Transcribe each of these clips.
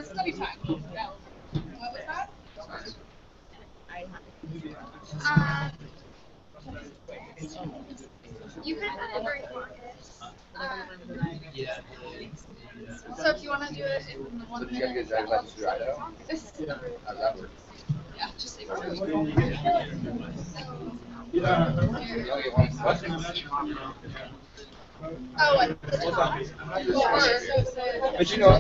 Study time. What was that? You could have done it very focused. So if you want to do it in the 1 minute. Get driver's license through Idaho? How does that work? Yeah, just say You only get one question? Oh, and But you know,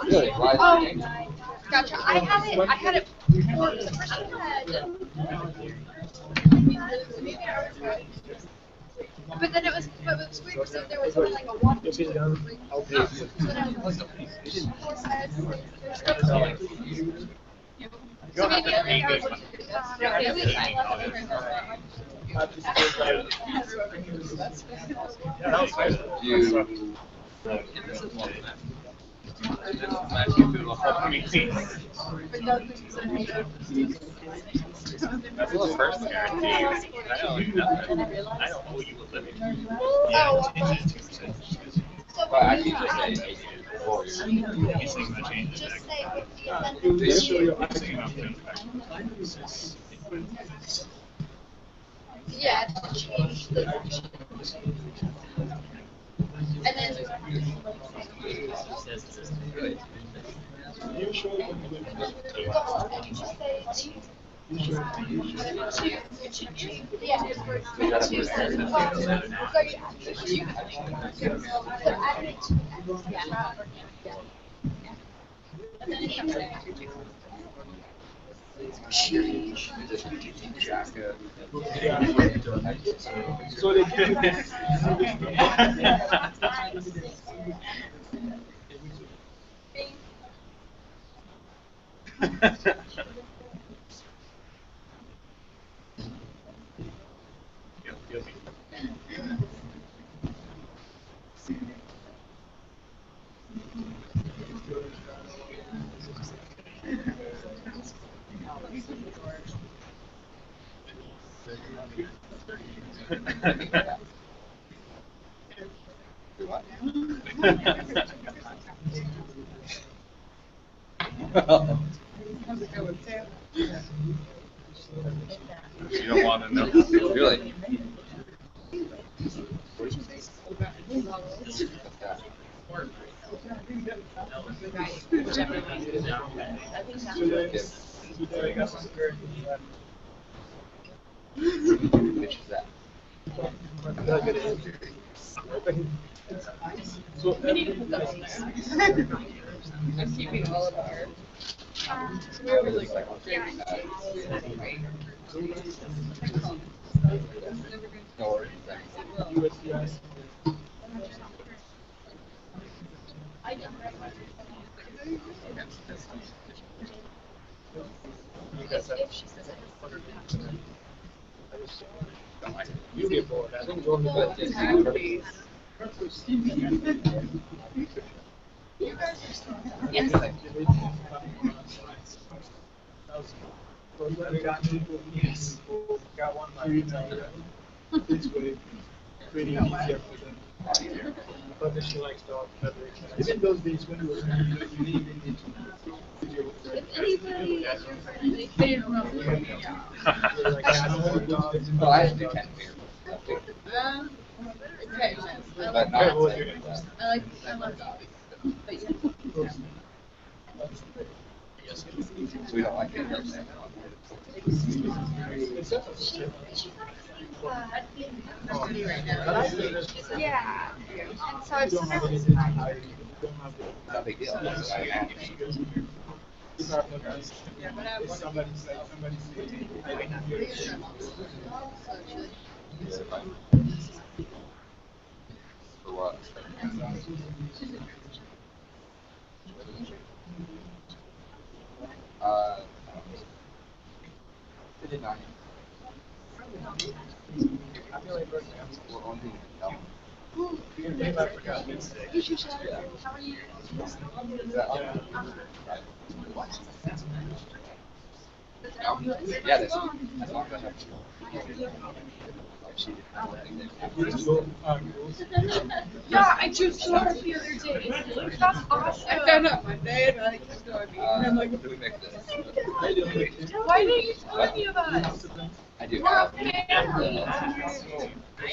really, why? gotcha. I had it before, because the first one had, but then it was weird, because there was only like a 1, 2, 3. So maybe I was, at least I left it. You. That's the first guarantee. I don't owe you a living. Well, actually, just say 4 years. You think that changes Just that? say with the yeah, to change the and then You don't want to know. Really? Which is that? we need to put those in there. I'm keeping all of our. No worries. If she says it. Yes. Got one it's pretty easier for them. But she likes dog coverage. Even those days when it was you even need to video. If anybody is your friend, they don't know. Like I don't want dogs. Oh, I do kind of fear. Okay. But not. I love dogs. But yeah. So we don't like it. Yeah. And so I've Not a big deal. Somebody say, I didn't hear it. For what? They did not. I feel like we're on the I forgot. How are you? Is that on? Yeah, that's on. Yeah, I just saw it the other day. That's awesome. I found out Monday and I kept going. And I'm like, What do we make this? why didn't you tell me about it? I do. We're okay.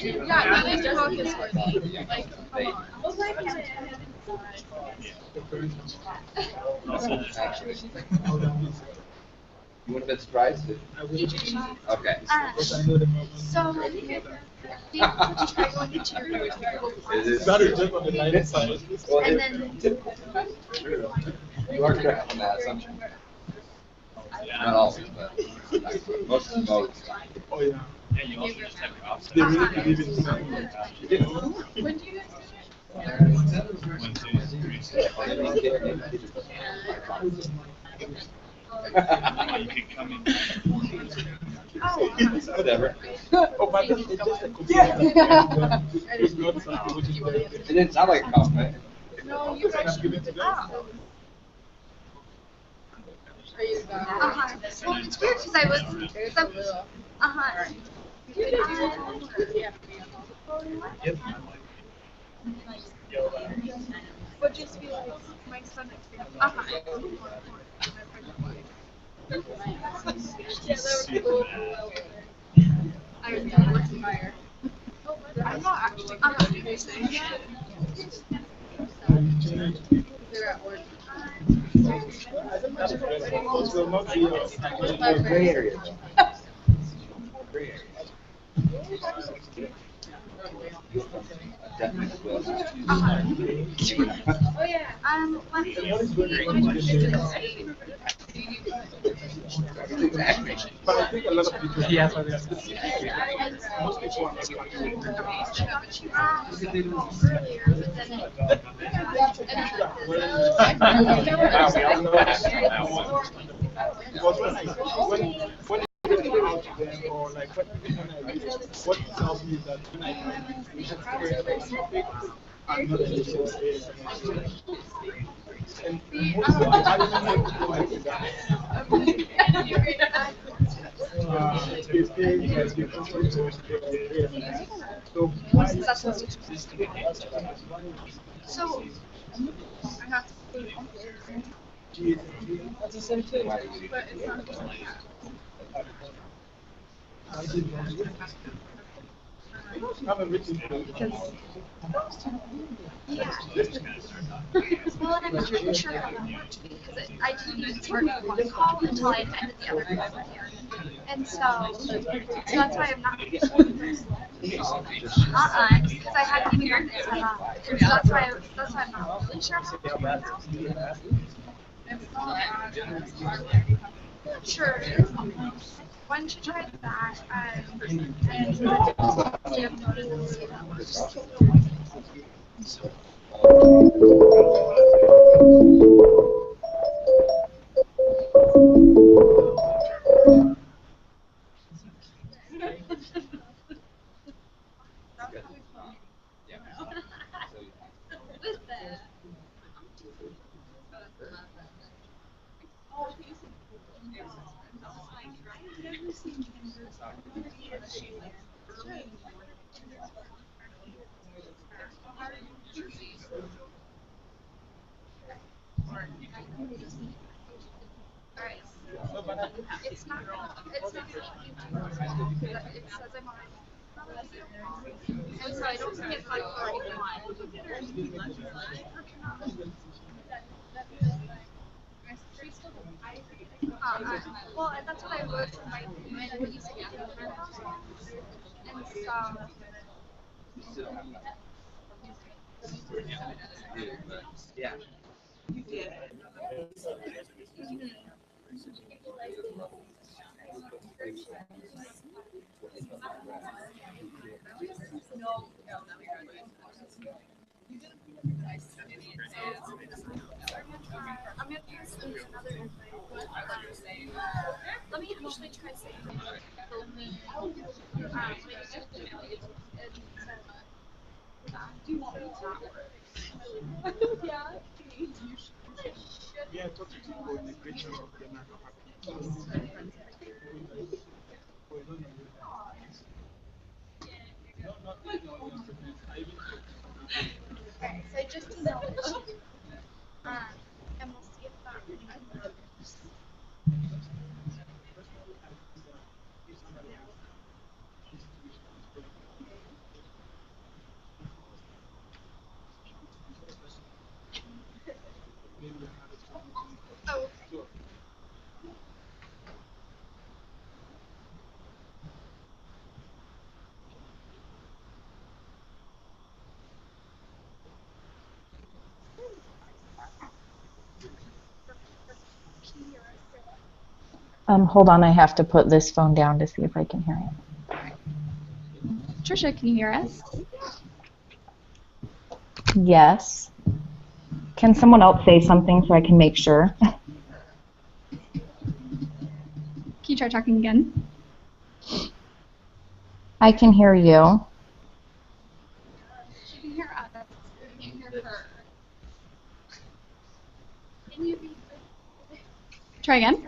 Yeah, we need to focus for me. Like, come on. Well, why can't I have You would have been surprised if. Okay. So, you try going into your It is. Better just on the lighter side. Well, and it- then You are correct on that assumption. Not always, but most modes. Oh, yeah. Yeah, you also just have your option. They really believe in something. when do you guys do it? 1, 2, 3, 4. You can come in. Whatever. Oh, but it's just a computer. It's not something which is very It didn't sound like a compliment. No, you guys should do it. Are you done? Well, it's weird because I was. There's a little. Would just be like my stomach. Yeah, that would be cool. I was done with fire. I'm not actually going to do this thing. They're at work. It will not be a Gray area. Gray area. Definitely will. Oh yeah. Exactly. But I think a lot of people. Yeah. Most people are because when I go out to them or like when I read, what it tells me is that when I have experience on topic, I'm not really sure what it is. And most of the time, I don't know what to do with that. So, So, I have to put it on. That's the same thing. But it's not just like that. Yeah. Well, and I'm not really sure how that works because I didn't even start one call until I ended the other one here. And so that's why I'm not. Because I hadn't even heard this set up. And so that's why I'm not really sure how to do it now. Sure. Why don't you try that? And see if that works. Alright. It's not it says I'm on. And so I don't think it's like 31. Well, that's what I wrote in my what you suggested. And so Yeah. I'm gonna pass you another invite. Let me actually try saying it. picture of the American Okay, so I just emailed you. And we'll see if that works. Oh, okay. Hold on, I have to put this phone down to see if I can hear it. Trisha, can you hear us? Yes. Can someone else say something so I can make sure? Can you try talking again? I can hear you. She can hear us. We can hear her. Can you be... Try again.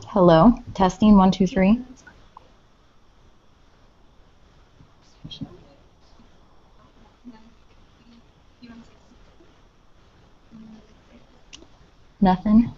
Hello, testing 1, 2, 3. Nothing.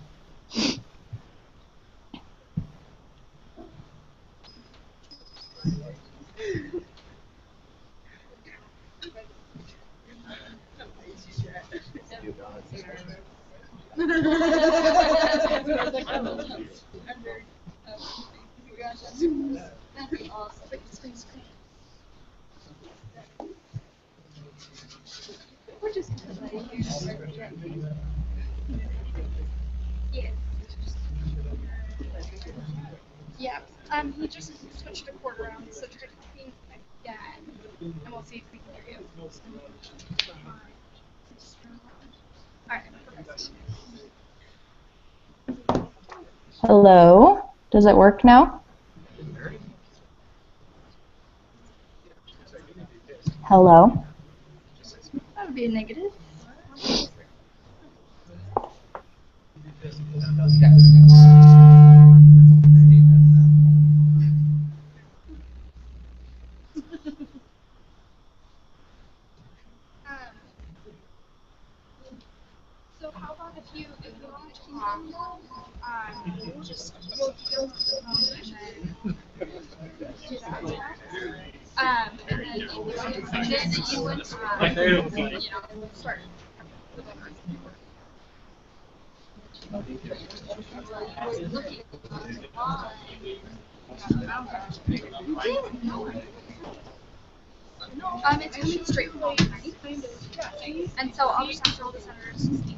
Yeah. He just switched a cord around, so try talking again, and we'll see if we can hear you. Alright, perfect. Hello? Does it work now? Hello? That would be a negative. So how about if you want to talk, just you'll and then you would start. It's coming straight from the and so I'll just ask all the senators to speak.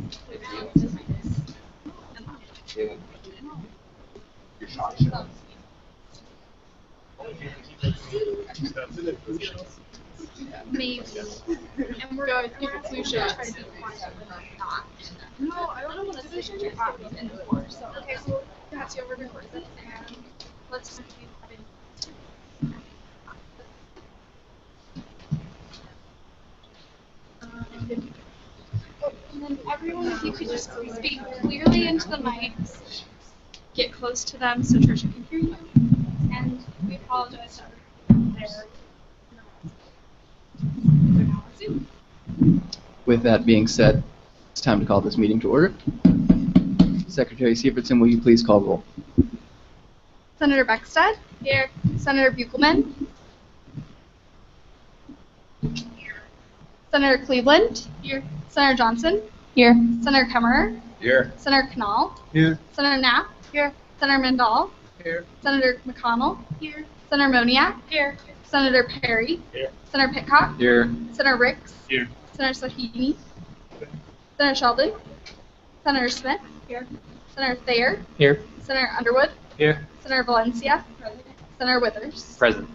Maybe. And we're going to keep it Lucia. Try to be quiet when I'm not. No, I don't know what decision you have in the course. So okay, so we'll pass you over to Courtney and let's do and then everyone, if you could just speak clearly into the mics, get close to them so Trisha can hear you, and we apologize to everyone there. They're now on Zoom. With that being said, it's time to call this meeting to order. Secretary Sievertson, will you please call roll? Senator Beckstead? Here. Senator Buchelman? Here. Senator Cleveland? Here. Senator Johnson? Here. Senator Kemmerer? Here. Senator Knall? Here. Senator Knapp? Here. Senator Mandel? Here. Senator McConnell? Here. Senator Moniak? Here. Senator Perry? Here. Senator Pitcock? Here. Senator Ricks? Here. Senator Sahini? Senator Sheldon? Senator Smith? Here. Senator Thayer? Here. Senator Underwood? Here. Senator Valencia? Senator Withers? Present.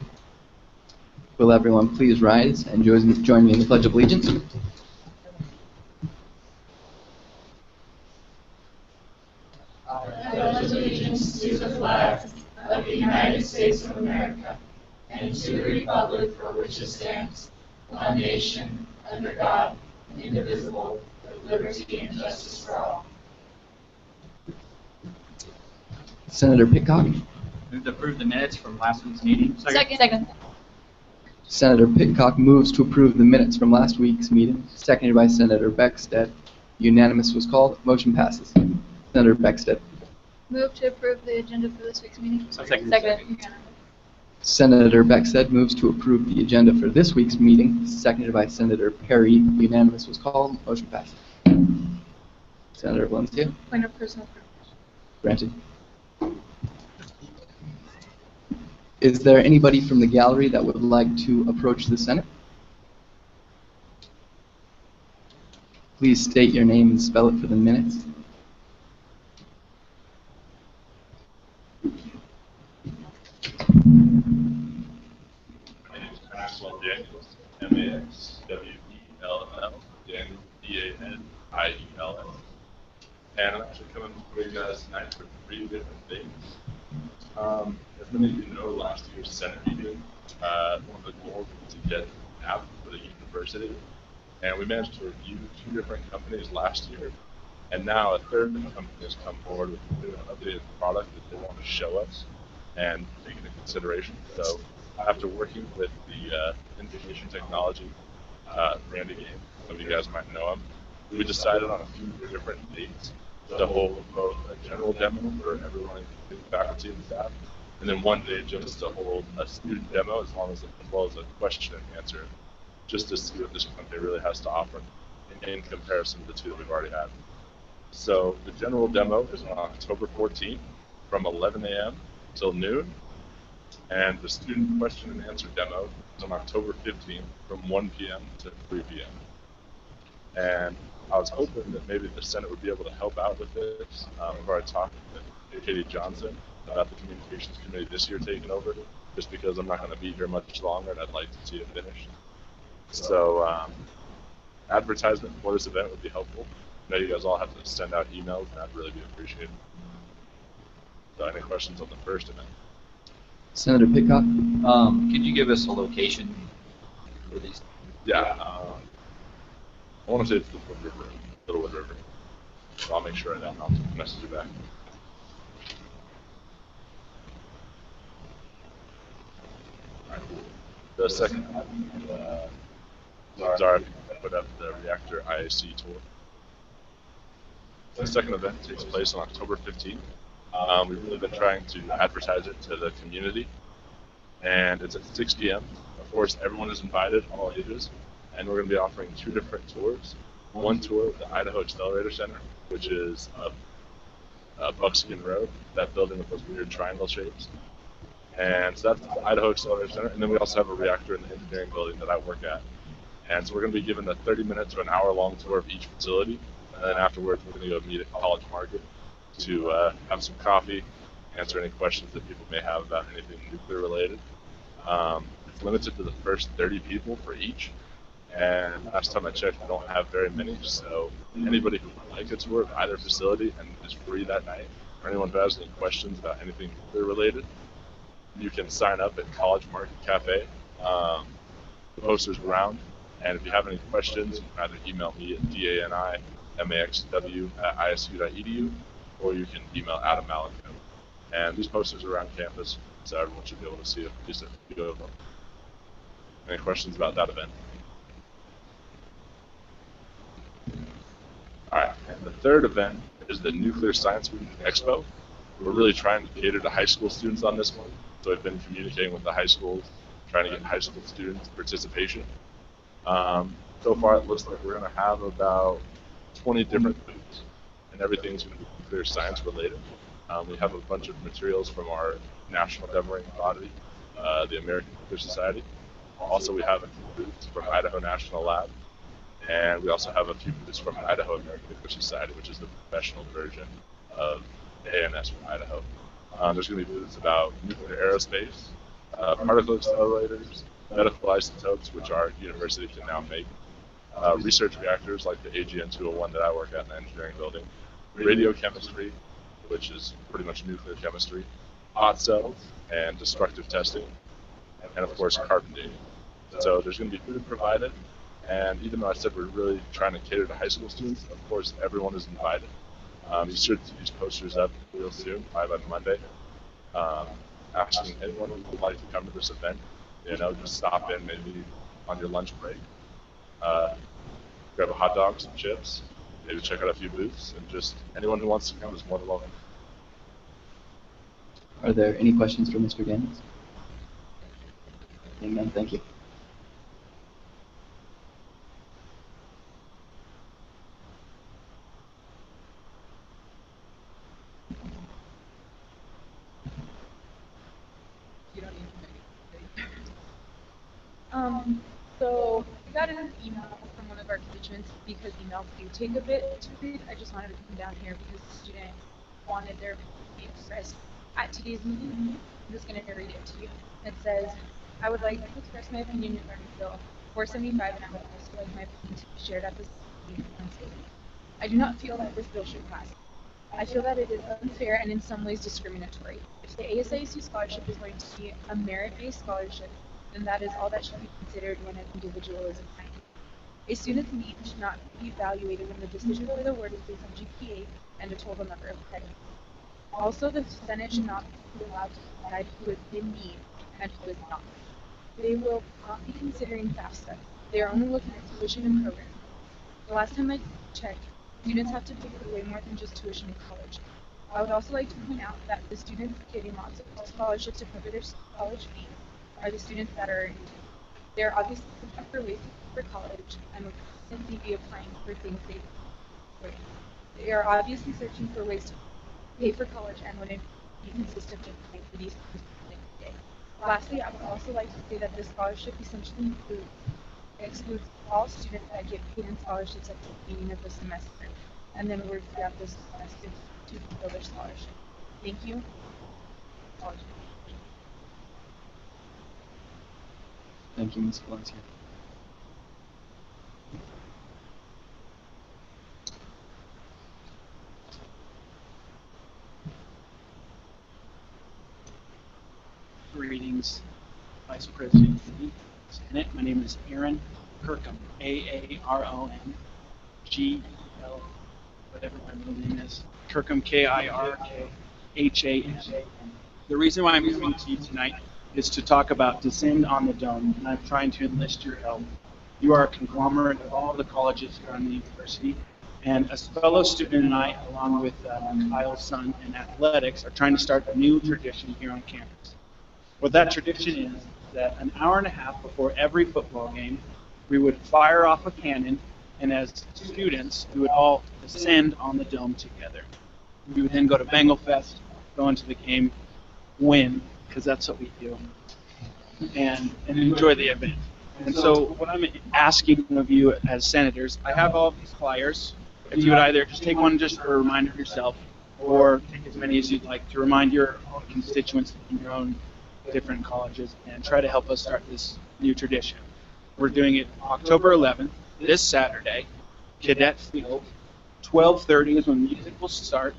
Will everyone please rise and join me in the Pledge of Allegiance? I pledge allegiance to the flag of the United States of America and to the republic for which it stands, one nation, under God, indivisible, with liberty and justice for all. Senator Pitcock. Move to approve the minutes from last week's meeting. Second. Senator Pitcock moves to approve the minutes from last week's meeting, seconded by Senator Beckstead. Unanimous was called. Motion passes. Senator Beckstead. Move to approve the agenda for this week's meeting. Second. Senator Beckstead moves to approve the agenda for this week's meeting, seconded by Senator Perry. Unanimous was called. Motion passes. Senator Valencia. Point of personal privilege. Granted. Is there anybody from the gallery that would like to approach the Senate? Please state your name and spell it for the minutes. My name is Maxwell Daniels, M-A-X-W-E-L-L, Daniels, D-A-N-I-E-L-S. And I'm actually coming for you guys tonight for 3 different things. As many of you know, last year's Senate meeting, one of the goals was to get an app for the university. And we managed to review 2 different companies last year. And now a third company has come forward with a new updated product that they want to show us and take into consideration. So after working with the information technology, Randy Game, some of you guys might know him, we decided on a few different dates to hold both a general demo for everyone, including faculty and staff, and then one day just to hold a student demo as well as a question and answer, just to see what this company really has to offer in comparison to the 2 that we've already had. So the general demo is on October 14th from 11 a.m. till noon, and the student question and answer demo is on October 15th from 1 p.m. to 3 p.m. And I was hoping that maybe the Senate would be able to help out with this. I've already talked with Katie Johnson about the Communications Committee this year taking over, just because I'm not going to be here much longer and I'd like to see it finished. So advertisement for this event would be helpful. I know you guys all have to send out emails, and that'd really be appreciated. So any questions on the first event? Senator Pitcock. Could you give us a location for these? Yeah. I want to say it's Littlewood River. So I'll make sure I don't. I'll message you back. Alright, cool. The second, sorry, I put up the Reactor IAC tour. The second event takes place on October 15th. We've really been trying to advertise it to the community, and it's at 6 p.m. Of course, everyone is invited, all ages, and we're going to be offering 2 different tours. One tour of the Idaho Accelerator Center, which is up Buckskin Road, that building with those weird triangle shapes. And so that's the Idaho Accelerator Center, and then we also have a reactor in the engineering building that I work at. And so we're going to be given a 30-minute to an hour-long tour of each facility, and then afterwards we're going to go meet at College Market to have some coffee, answer any questions that people may have about anything nuclear related. It's limited to the first 30 people for each, and last time I checked, we don't have very many, so anybody who would like a tour of either facility and is free that night, or anyone who has any questions about anything nuclear related, you can sign up at College Market Cafe. The posters around, and if you have any questions, you can either email me at danimaxw@isu.edu, or you can email Adam Malacco. And these posters are around campus, so everyone should be able to see at least a few of them. Any questions about that event? Alright, and the third event is the Nuclear Science Week Expo. We're really trying to cater to high school students on this one, so I've been communicating with the high schools, trying to get high school students participation. So far it looks like we're going to have about 20 different booths, and everything's going to be nuclear science related. We have a bunch of materials from our national governing body, the American Nuclear Society. Also, we have a few booths from Idaho National Lab, and we also have a few booths from Idaho American Nuclear Society, which is the professional version of ANS from Idaho. There's going to be booths about nuclear aerospace, particle accelerators, medical isotopes, which our university can now make, research reactors like the AGN-201 that I work at in the engineering building, radiochemistry, which is pretty much nuclear chemistry, hot cells, and destructive testing, and of course carbon dating. So there's going to be food provided, And even though I said we're really trying to cater to high school students, of course, everyone is invited. You should see these posters up real soon, probably by Monday, asking anyone who would like to come to this event, just stop in maybe on your lunch break, grab a hot dog, some chips, maybe check out a few booths, and just anyone who wants to come is more than welcome. Are there any questions for Mr. Gaines? Seeing none, thank you. So we got an email from one of our constituents because emails do take a bit to read. I just wanted to come down here because the student wanted their opinion expressed at today's meeting. I'm just going to read it to you. It says, I would like to express my opinion regarding Bill 475, and I would also like my opinion to be shared at this meeting on Wednesday. I do not feel that this bill should pass. I feel that it is unfair and in some ways discriminatory. If the ASIC scholarship is going to be a merit-based scholarship, then that is all that should be considered when an individual is applying. A student's needs should not be evaluated when the decision for the award is based on GPA and a total number of credits. Also, the Senate should not be allowed to decide who is in need and who is not. They will not be considering FAFSA. They are only looking at tuition and programs. The last time I checked, students have to pay for way more than just tuition in college. I would also like to point out that the students getting lots of scholarships to cover their college fees are the students that are, they're obviously looking for ways for college and would simply be applying for things they are obviously searching for ways to pay for college and wouldn't be consistent with paying for these things today. Lastly, I would also like to say that this scholarship essentially excludes all students that get paid in scholarships at the beginning of the semester and then work throughout this semester to fulfill their scholarship. Thank you. Thank you, Ms. Valencia. Greetings, Vice President Senate. My name is Aaron Kirkham, A-A-R-O-N-G-L, whatever my middle name is, Kirkham, K-I-R-K-H-A-M. The reason why I'm coming to you tonight is to talk about Descend on the Dome, and I'm trying to enlist your help. You are a conglomerate of all the colleges here on the university, and a fellow student and I, along with Kyle's son in athletics, are trying to start a new tradition here on campus. What that tradition is that an hour and a half before every football game, we would fire off a cannon, and as students, we would all descend on the dome together. We would then go to Bengal Fest, go into the game, win, because that's what we do, and enjoy the event. And so what I'm asking of you as senators, I have all these flyers. If you would either just take one just for a reminder of yourself, or take as many as you'd like to remind your constituents in your own different colleges and try to help us start this new tradition. We're doing it October 11th, this Saturday, Cadet Field. 12:30 is when music will start,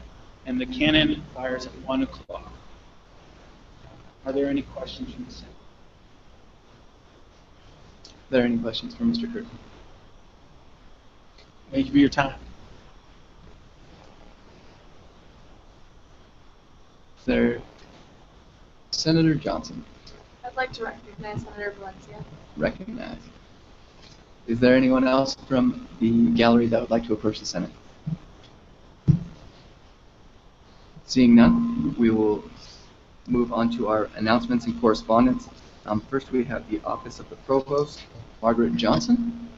and the cannon fires at 1 o'clock. Are there any questions from the Senate? Are there any questions for Mr. Kirkham? Thank you for your time. Is there Senator Johnson? I'd like to recognize Senator Valencia. Recognized. Is there anyone else from the gallery that would like to approach the Senate? Seeing none, we will move on to our announcements and correspondence. First, we have the Office of the Provost, Margaret Johnson.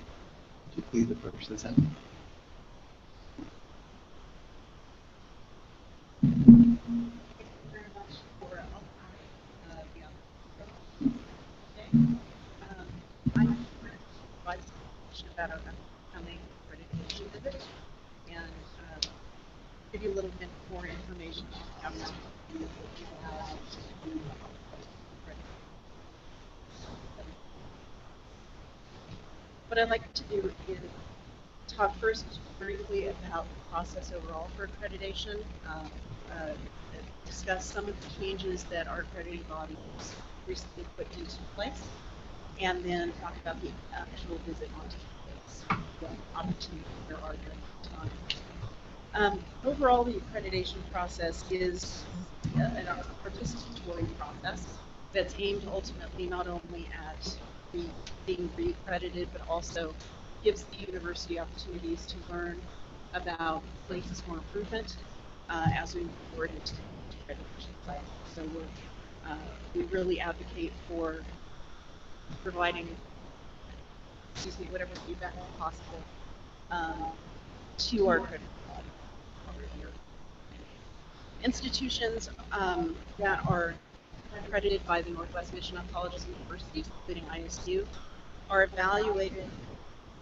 Would you please approach the Senate? I'm about our upcoming accreditation visit and give you a little bit more information about what I'd like to do is talk first briefly about the process overall for accreditation, discuss some of the changes that our accrediting body has recently put into place, and then talk about the actual visit onto campus, what opportunities there are during the time. Overall, the accreditation process is a participatory process that's aimed ultimately not only at being re-accredited, but also gives the university opportunities to learn about places for improvement as we move forward into the accreditation cycle. So we really advocate for providing, whatever feedback is possible to our accredited body over here. Institutions that are accredited by the Northwest Mission of Colleges and Universities, including ISU, are evaluated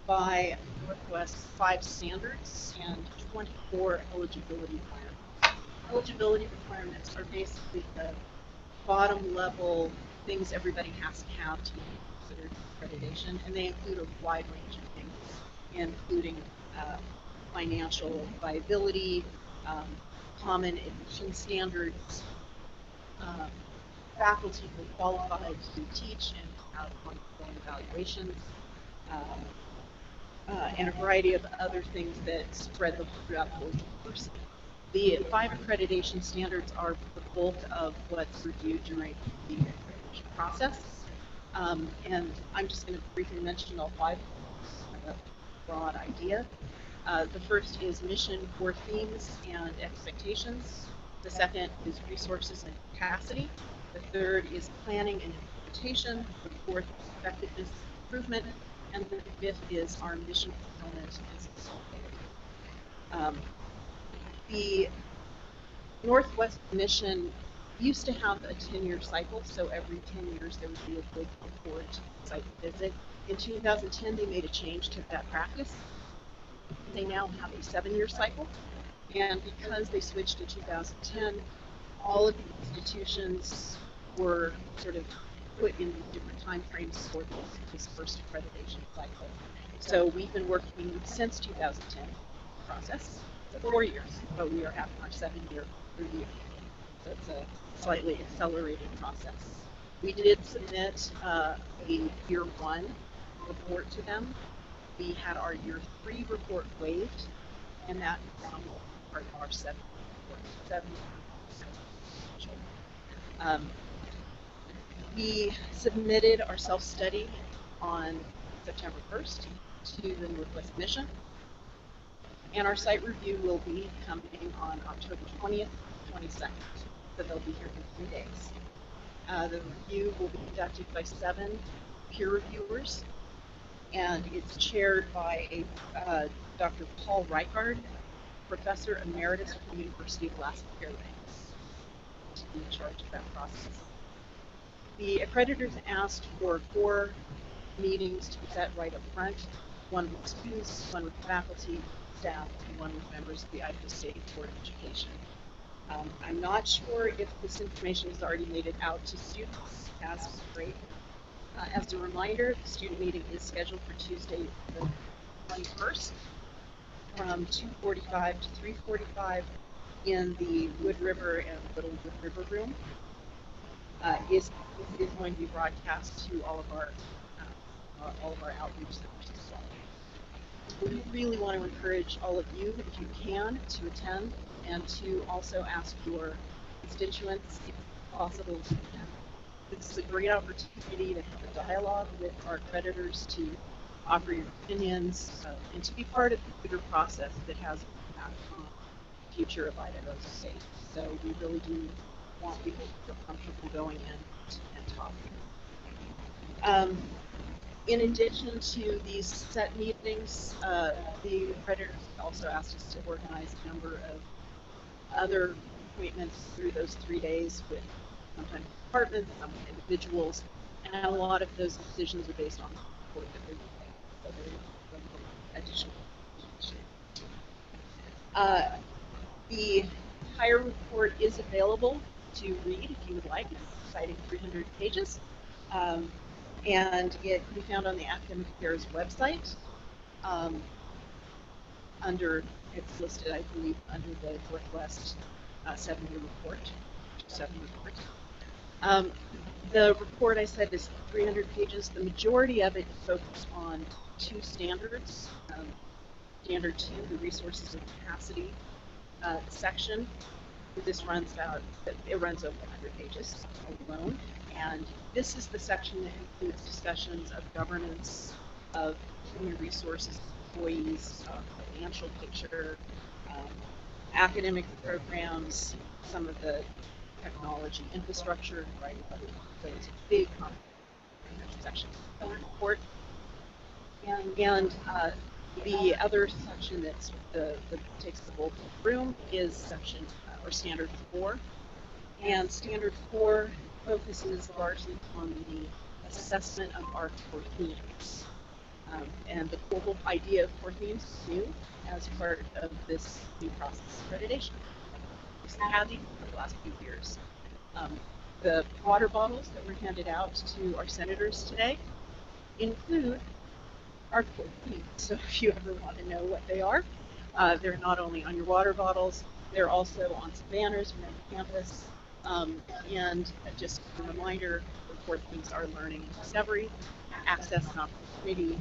by Northwest 5 standards and 24 eligibility requirements. Eligibility requirements are basically the bottom level things everybody has to have to be considered accreditation, and they include a wide range of things, including financial viability, common admission standards, faculty who are qualified to teach and have ongoing evaluations, and a variety of other things that spread throughout the whole university. The 5 accreditation standards are the bulk of what's reviewed during the accreditation process. And I'm just going to briefly mention all 5 of them, a broad idea. The first is mission, core themes, and expectations. The second is resources and capacity. The third is planning and implementation. The fourth is effectiveness improvement. And the fifth is our mission fulfillment and sustainability. The Northwest Mission used to have a 10-year cycle, so every 10 years there would be a big report site visit. In 2010, they made a change to that practice. They now have a 7-year cycle, and because they switched in 2010, all of the institutions were sort of put in different time frames for this first accreditation cycle. So we've been working since 2010 process, so 4 years, but we are at our 7-year review. So it's a slightly accelerated process. We did submit a year 1 report to them. We had our year 3 report waived, and that is part of our 7th report. We submitted our self-study on September 1st to the Northwest Mission, and our site review will be coming on October 20th, 22nd, so they'll be here in 3 days. The review will be conducted by 7 peer reviewers, and it's chaired by Dr. Paul Reichard, Professor Emeritus from the University of Alaska Fairbanks, to be in charge of that process. The accreditors asked for 4 meetings to be set right up front, 1 with students, 1 with faculty, staff, and 1 with members of the Idaho State Board of Education. I'm not sure if this information has already made it out to students, as great. As a reminder, the student meeting is scheduled for Tuesday the 21st from 2:45 to 3:45 in the Wood River and Little Wood River room. Is going to be broadcast to all of our outreach centers as well. We really want to encourage all of you, if you can, to attend and to also ask your constituents, if possible. This is a great opportunity to have a dialogue with our accreditors, to offer your opinions, and to be part of the bigger process that has an impact on the future of Idaho State. So we really do want people to feel comfortable going in and talking. In addition to these set meetings, the accreditors also asked us to organize a number of other appointments through those 3 days with sometimes departments, some individuals, and a lot of those decisions are based on the report that they're doing. So there is additional information. The entire report is available to read if you would like. It's citing 300 pages. And it can be found on the Academic Affairs website. It's listed, I believe, under the Northwest 7-year report. 7 report. The report I said is 300 pages. The majority of it focused on 2 standards. Standard 2, the resources and capacity section. This runs over 100 pages alone. And this is the section that includes discussions of governance, of human resources, employees, financial picture, academic programs, some of the technology infrastructure, right? Those big sections of the report. And the other section that takes the bulk of the room is section or standard 4. And standard 4 focuses largely on the assessment of our core themes. And the whole idea of core themes is new as part of this new process of accreditation. It's had for the last few years. The water bottles that were handed out to our senators today include our core themes. So if you ever want to know what they are, they're not only on your water bottles, they're also on some banners around the campus. And just a reminder, the core themes are learning and discovery, access and opportunity,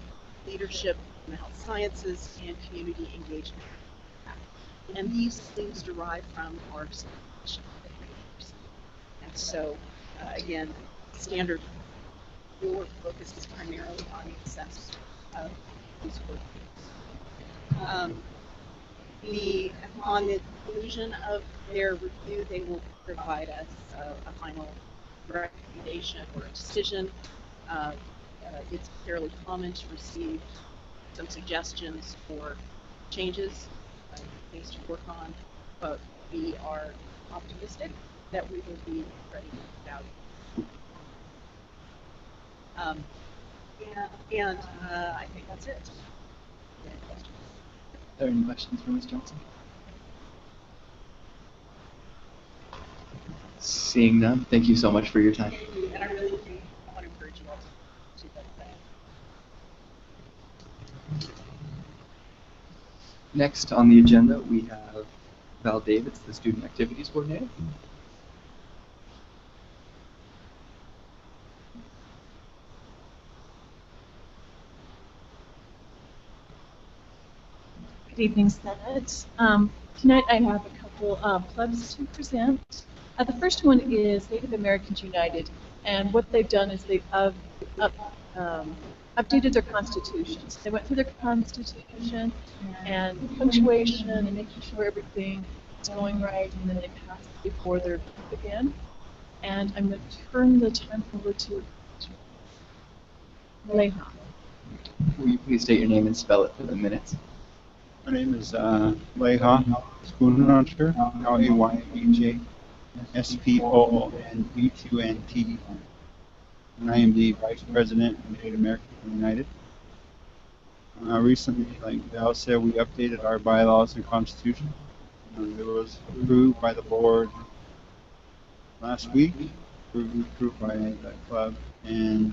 leadership in the health sciences, and community engagement. And these themes derive from our mission. And so, again, standard 4 focuses primarily on the assessment of these core themes. On the conclusion of their review, they will provide us a final recommendation or a decision. It's fairly common to receive some suggestions for changes, things to work on, but we are optimistic that we will be ready to value. And I think that's it. Are there any questions for Ms. Johnson? Seeing none, thank you so much for your time. And I really want to encourage you all to do that. Next on the agenda, we have Val Davids, the Student Activities Coordinator. Good evening, Senate. Tonight I have a couple of clubs to present. The first one is Native Americans United, and what they've done is they've updated their constitutions. They went through their constitution and punctuation and making sure everything is going right, and then they pass it before their vote again. And I'm going to turn the time over to Leha. Will you please state your name and spell it for the minutes? My name is Leha Spoonunter, L-A-Y-H-A-S-P-O-O-N-E-2-N-T. And I am the Vice President of Native Americans United. Recently, like Val said, we updated our bylaws and constitution. It was approved by the board last week, approved by the club, and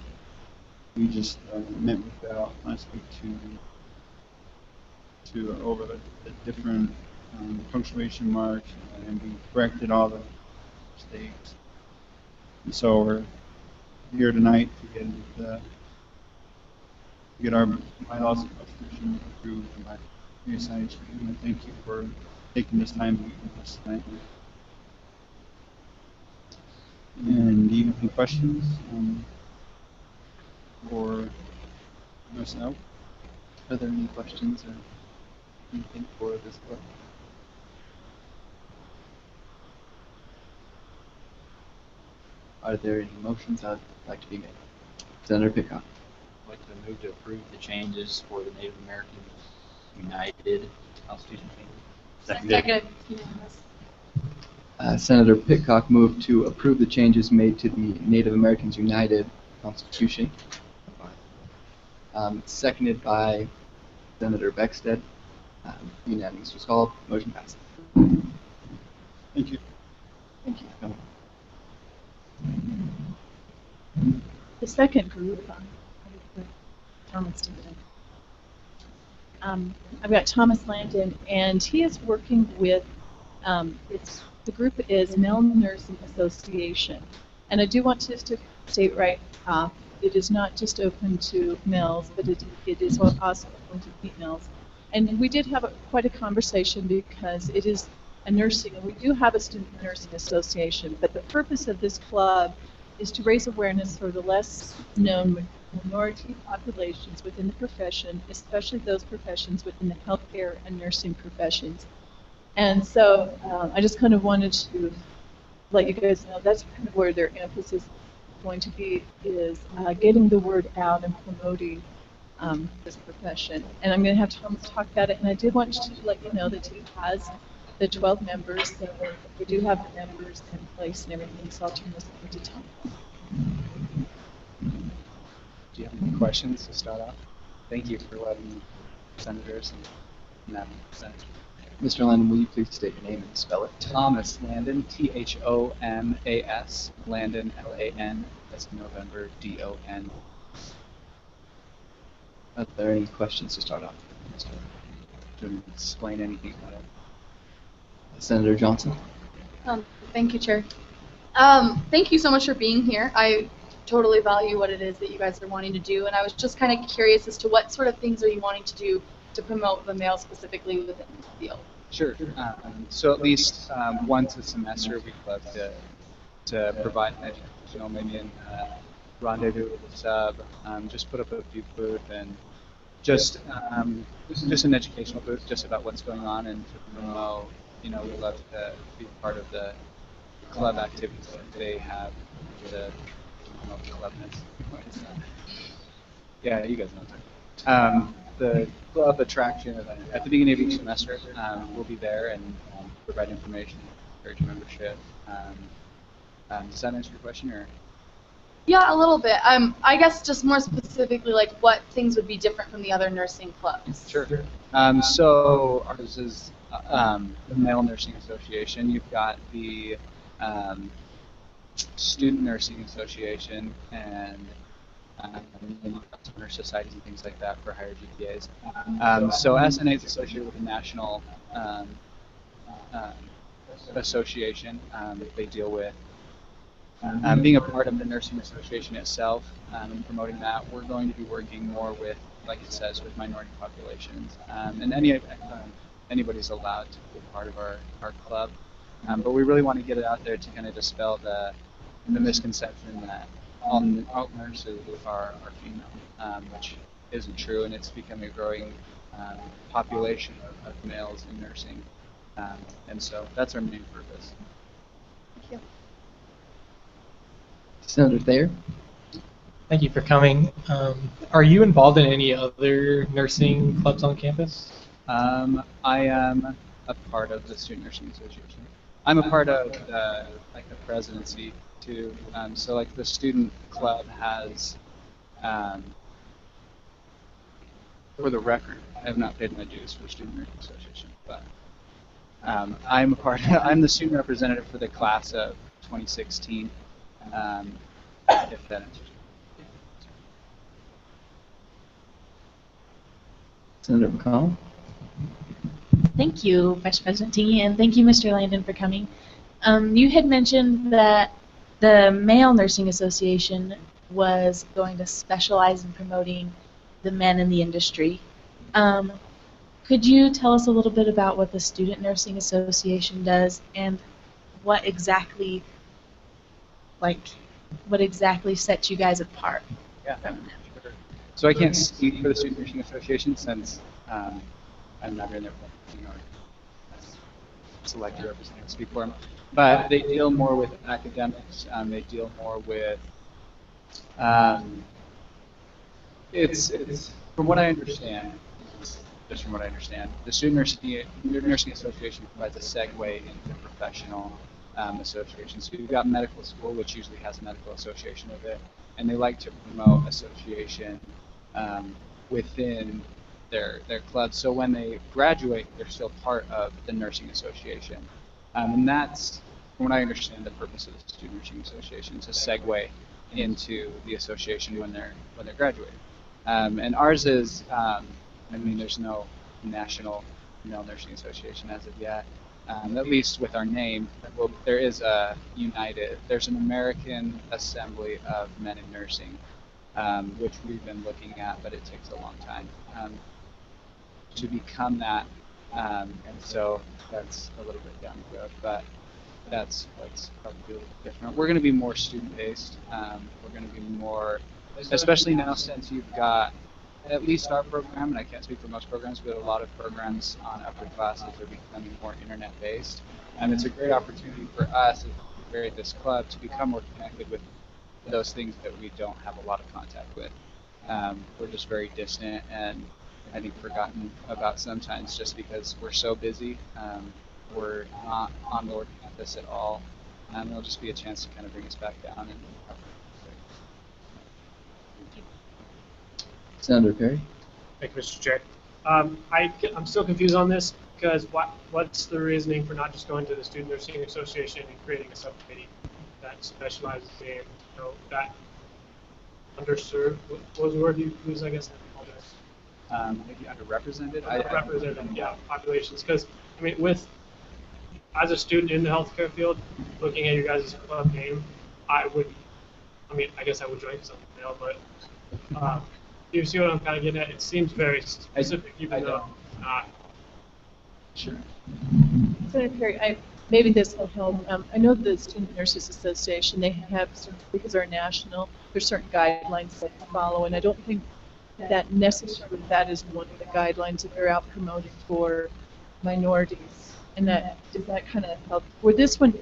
we just met with Val last week to over the different punctuation marks, and we corrected all the mistakes. And so we're here tonight to get our bylaws and constitution approved by USIHB. And thank you for taking this time to meet with us tonight. And do you have any questions for myself? Are there any questions or anything for this club? Are there any motions that would like to be made? Senator Pickhoff. I'd like to move to approve the changes for the Native Americans United Constitution changes. Second. Senator Pitcock moved to approve the changes made to the Native Americans United Constitution. Seconded by Senator Beckstead. Unanimous was called. Motion passed. Thank you. Thank you for coming. The second group, Thomas Landon. I've got Thomas Landon, and he is working with, the group is Male Nursing Association, And I do want to state right off, it is not just open to males, but it is also open to females. And we did have quite a conversation because it is a nursing, and we do have a student nursing association, but the purpose of this club is to raise awareness for the less known minority populations within the profession, especially those professions within the healthcare and nursing professions. And so I just kind of wanted to let you guys know that's kind of where their emphasis is going to be, is getting the word out and promoting this profession. And I'm going to have Thomas talk about it, and I did want to let you know that he has the 12 members, so we do have the members in place and everything, so I'll turn this over to Thomas. Do you have any questions to start off? Thank you for letting senators and Madam Senator. Mr. Landon, will you please state your name and spell it? Thomas Landon, Thomas, Landon, Lan, that's November, Don. Are there any questions to start off? Do you want to explain anything about it? Senator Johnson? Thank you, Chair. Thank you so much for being here. I totally value what it is that you guys are wanting to do, and I was just kind of curious as to what sort of things are you wanting to do to promote the male specifically within the field. Sure. So at least once a semester, we'd love to provide an educational, maybe in rendezvous with the sub, just put up a few booth and just an educational booth just about what's going on and to promote. You know, we'd love to be part of the club activities that they have to promote the clubness. Yeah, you guys know that. The club attraction event at the beginning of each semester, we'll be there and provide information, encourage membership. Does that answer your question, or? Yeah, a little bit. I guess just more specifically, like what things would be different from the other nursing clubs? Sure. So ours is the Male Nursing Association. You've got the Student Nursing Association and nurse societies and things like that for higher GPAs. So SNA is associated with the National Association. They deal with being a part of the nursing association itself and promoting that. We're going to be working more with, like it says, with minority populations. And anybody's allowed to be part of our club. But we really want to get it out there to kind of dispel the misconception that all nurses are female, which isn't true, and it's becoming a growing population of males in nursing. And so that's our main purpose. Thank you. Senator Thayer? Thank you for coming. Are you involved in any other nursing clubs on campus? I am a part of the Student Nursing Association. I'm a part of the presidency too. So like the student club has, for the record, I have not paid my dues for the Student Nursing Association, but I'm the student representative for the class of 2016. If that answers you. Senator McConnell? Thank you, Vice President Tingey, and thank you, Mr. Landon, for coming. You had mentioned that the Male Nursing Association was going to specialize in promoting the men in the industry. Could you tell us a little bit about what the Student Nursing Association does and what exactly sets you guys apart? Yeah, sure. So I can't speak for the Student Nursing Association since I'm not in there, select a representative to speak for them. But they deal more with academics. They deal more with it's from what I understand. Just from what I understand, the Student Nursing Association provides a segue into professional associations. So you've got medical school, which usually has a medical association with it, and they like to promote association within their club. So when they graduate, they're still part of the nursing association, and that's, from what I understand, the purpose of the Student Nursing Association, to segue into the association when they're graduating. And ours is, I mean, there's no national male nursing association as of yet. at least with our name, well, there is a there's an American Assembly of Men in Nursing, which we've been looking at, but it takes a long time to become that. And so that's a little bit down the road, but that's probably a little different. We're going to be more student-based. We're going to be more, especially now since you've got at least our program, and I can't speak for most programs, but a lot of programs on upper classes are becoming more internet-based. And it's a great opportunity for us at this club to become more connected with those things that we don't have a lot of contact with. We're just very distant and I think forgotten about sometimes just because we're so busy. We're not on North Campus at all. It'll just be a chance to kind of bring us back down. And Senator Perry. Thank you, Mr. Chair. I'm still confused on this because what's the reasoning for not just going to the Student Nursing Association and creating a subcommittee that specializes in, that underserved, what was the word you used, I guess? I apologize. Maybe underrepresented? Underrepresented, yeah, populations. Because, I mean, as a student in the healthcare field, looking at your guys' club name, I guess I would join because I'm male, but you see what I'm kind of getting at? It seems very specific, even though it's not. Sure. Senator Perry, maybe this will help. I know the Student Nurses Association, they have, because they're national, there's certain guidelines that they follow, and I don't think that necessarily that is one of the guidelines that they're out promoting for minorities. And does that kind of help? For this one,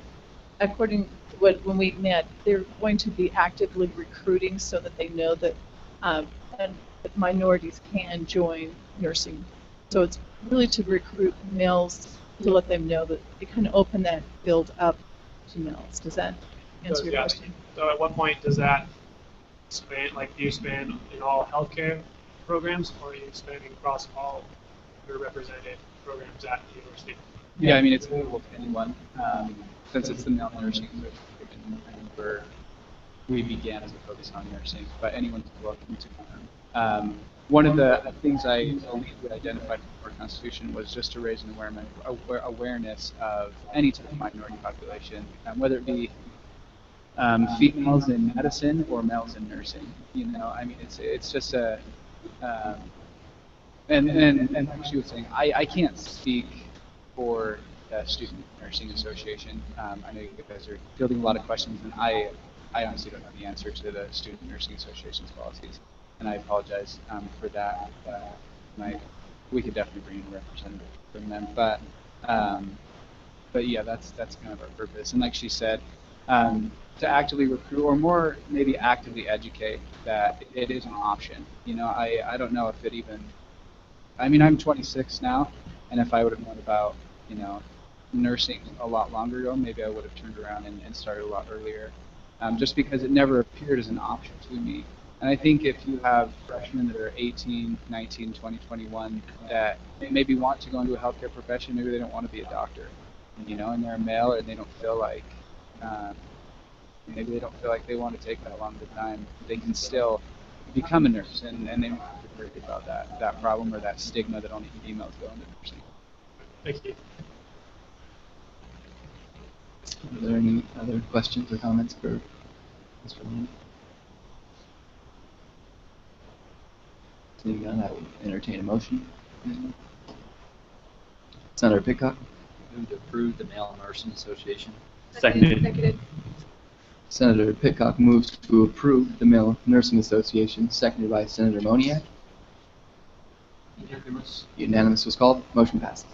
according to when we met, they're going to be actively recruiting so that they know that that minorities can join nursing. So it's really to recruit males to let them know that they kind of open that field up to males. Does that answer your question? So at what point does that span, do you span in all healthcare programs, or are you spanning across all underrepresented programs at the university? Yeah, I mean, it's available to anyone. Since it's the male nursing association, we began as a focus on nursing, but anyone's welcome to come. One of the things I believe we identified for our Constitution was just to raise an awareness of any type of minority population, whether it be females in medicine or males in nursing. I mean, it's just a and like she was saying, I can't speak for the Student Nursing Association. I know you guys are fielding a lot of questions, and I honestly don't know the answer to the Student Nursing Association's policies, and I apologize for that. We could definitely bring in a representative from them, but yeah, that's kind of our purpose. And like she said, to actively recruit, or more maybe actively educate that it is an option. I don't know if it even. I mean, I'm 26 now, and if I would have known about nursing a lot longer ago, maybe I would have turned around and started a lot earlier, just because it never appeared as an option to me. And I think if you have freshmen that are 18, 19, 20, 21 that maybe want to go into a healthcare profession, maybe they don't want to be a doctor, and they're male, and they don't feel like, maybe they don't feel like they want to take that long of a time, they can still become a nurse, and they don't have to worry about that problem or that stigma that only females go into nursing. Thank you. Are there any other questions or comments for Mr. Lane? Seeing none, I will entertain a motion. Senator Pitcock. Move to approve the Male Nursing Association. Seconded. Senator Pitcock moves to approve the Male Nursing Association, seconded by Senator Moniak. Unanimous was called. Motion passes.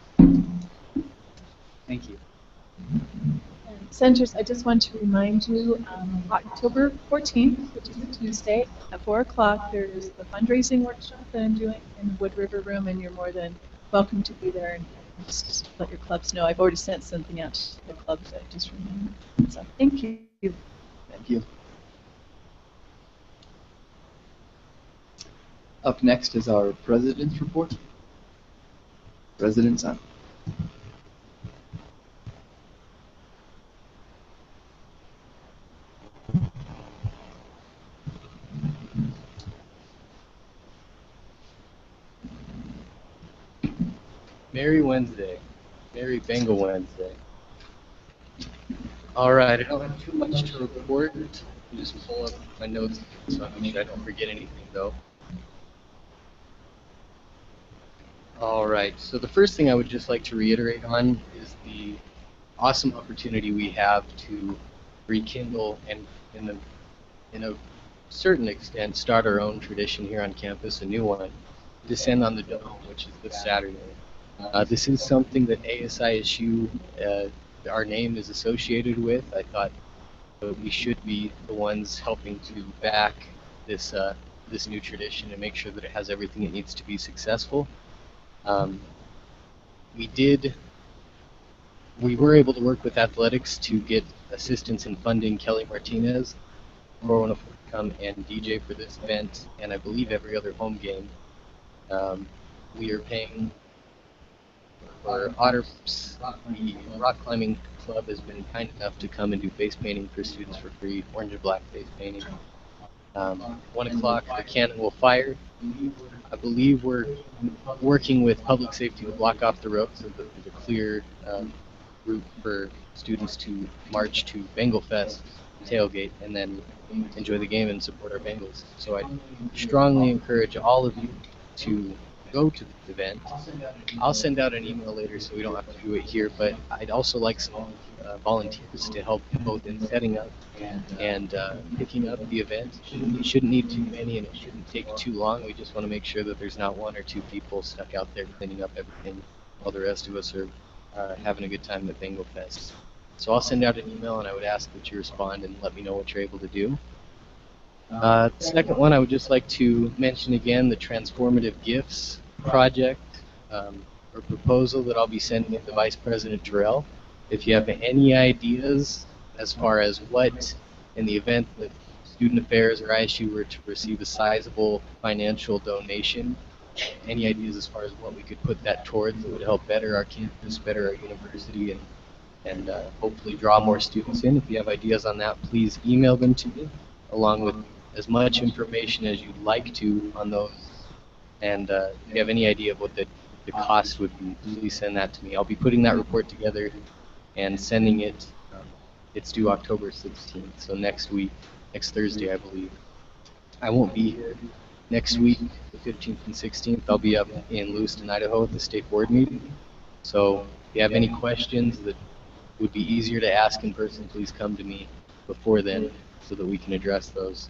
Thank you. Senators, I just want to remind you, October 14th, which is a Tuesday, at 4 o'clock, there's the fundraising workshop that I'm doing in the Wood River Room, and you're more than welcome to be there and just let your clubs know. I've already sent something out to the clubs, I just remember. So, thank you. Thank you. Up next is our President's Report. President Sun. Merry Wednesday. Merry Bengal Wednesday. All right, I don't have too much to report. Just pull up my notes so I make sure I don't forget anything though. All right, so the first thing I would just like to reiterate on is the awesome opportunity we have to rekindle and in a certain extent start our own tradition here on campus, a new one, Descend on the Dome, which is this Saturday. This is something that ASISU, our name is associated with. I thought we should be the ones helping to back this this new tradition and make sure that it has everything it needs to be successful. We were able to work with athletics to get assistance in funding Kelly Martinez, 414 and DJ for this event, and I believe every other home game. We are paying for Otter's, the rock climbing club has been kind enough to come and do face painting for students for free, orange and black face painting. 1 o'clock, the cannon will fire. I believe we're working with public safety to block off the road so that there's a clear route for students to march to Bengal Fest tailgate and then enjoy the game and support our Bengals. So I strongly encourage all of you to go to the event. I'll send out an email later so we don't have to do it here, but I'd also like some volunteers to help both in setting up and picking up the event. You shouldn't need too many and it shouldn't take too long. We just want to make sure that there's not 1 or 2 people stuck out there cleaning up everything while the rest of us are having a good time at Bengal Fest. So I'll send out an email and I would ask that you respond and let me know what you're able to do. The second one, I would just like to mention again the Transformative Gifts project or proposal that I'll be sending it to Vice President Terrell. If you have any ideas as far as what, in the event that Student Affairs or ISU were to receive a sizable financial donation, any ideas as far as what we could put that towards that would help better our campus, better our university, and hopefully draw more students in. If you have ideas on that, please email them to me, along with as much information as you'd like to on those. And if you have any idea of what the cost would be, please send that to me. I'll be putting that report together and sending it. It's due October 16th, so next week, next Thursday, I believe. I won't be here next week, the 15th and 16th. I'll be up in Lewiston, Idaho at the state board meeting. So if you have any questions that would be easier to ask in person, please come to me before then so that we can address those.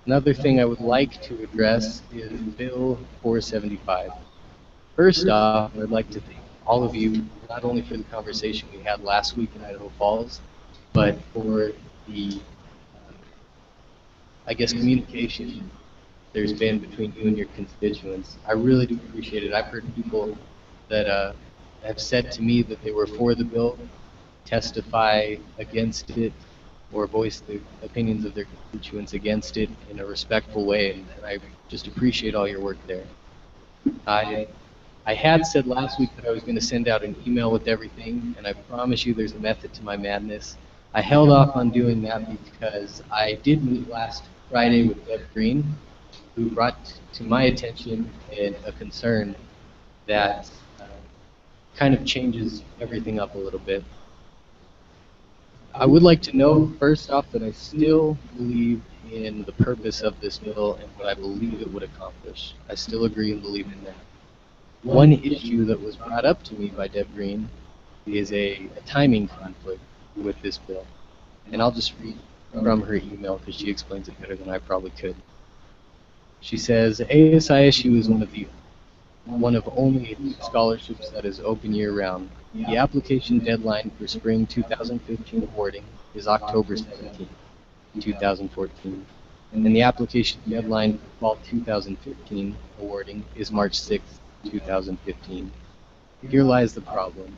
Another thing I would like to address is Bill 475. First off, I'd like to thank all of you, not only for the conversation we had last week in Idaho Falls, but for the, I guess, communication there's been between you and your constituents. I really do appreciate it. I've heard people that have said to me that they were for the bill, testify against it, or voice the opinions of their constituents against it in a respectful way, and I just appreciate all your work there. I had said last week that I was going to send out an email with everything, and I promise you there's a method to my madness. I held off on doing that because I did meet last Friday with Deb Green, who brought to my attention a concern that kind of changes everything up a little bit. I would like to know, first off, that I still believe in the purpose of this bill and what I believe it would accomplish. I still agree and believe in that. One issue that was brought up to me by Deb Green is a timing conflict with this bill. And I'll just read from her email because she explains it better than I probably could. She says, ASISU is one of only scholarships that is open year-round. The application deadline for spring 2015 awarding is October 17, 2014, and the application deadline for fall 2015 awarding is March 6, 2015. Here lies the problem.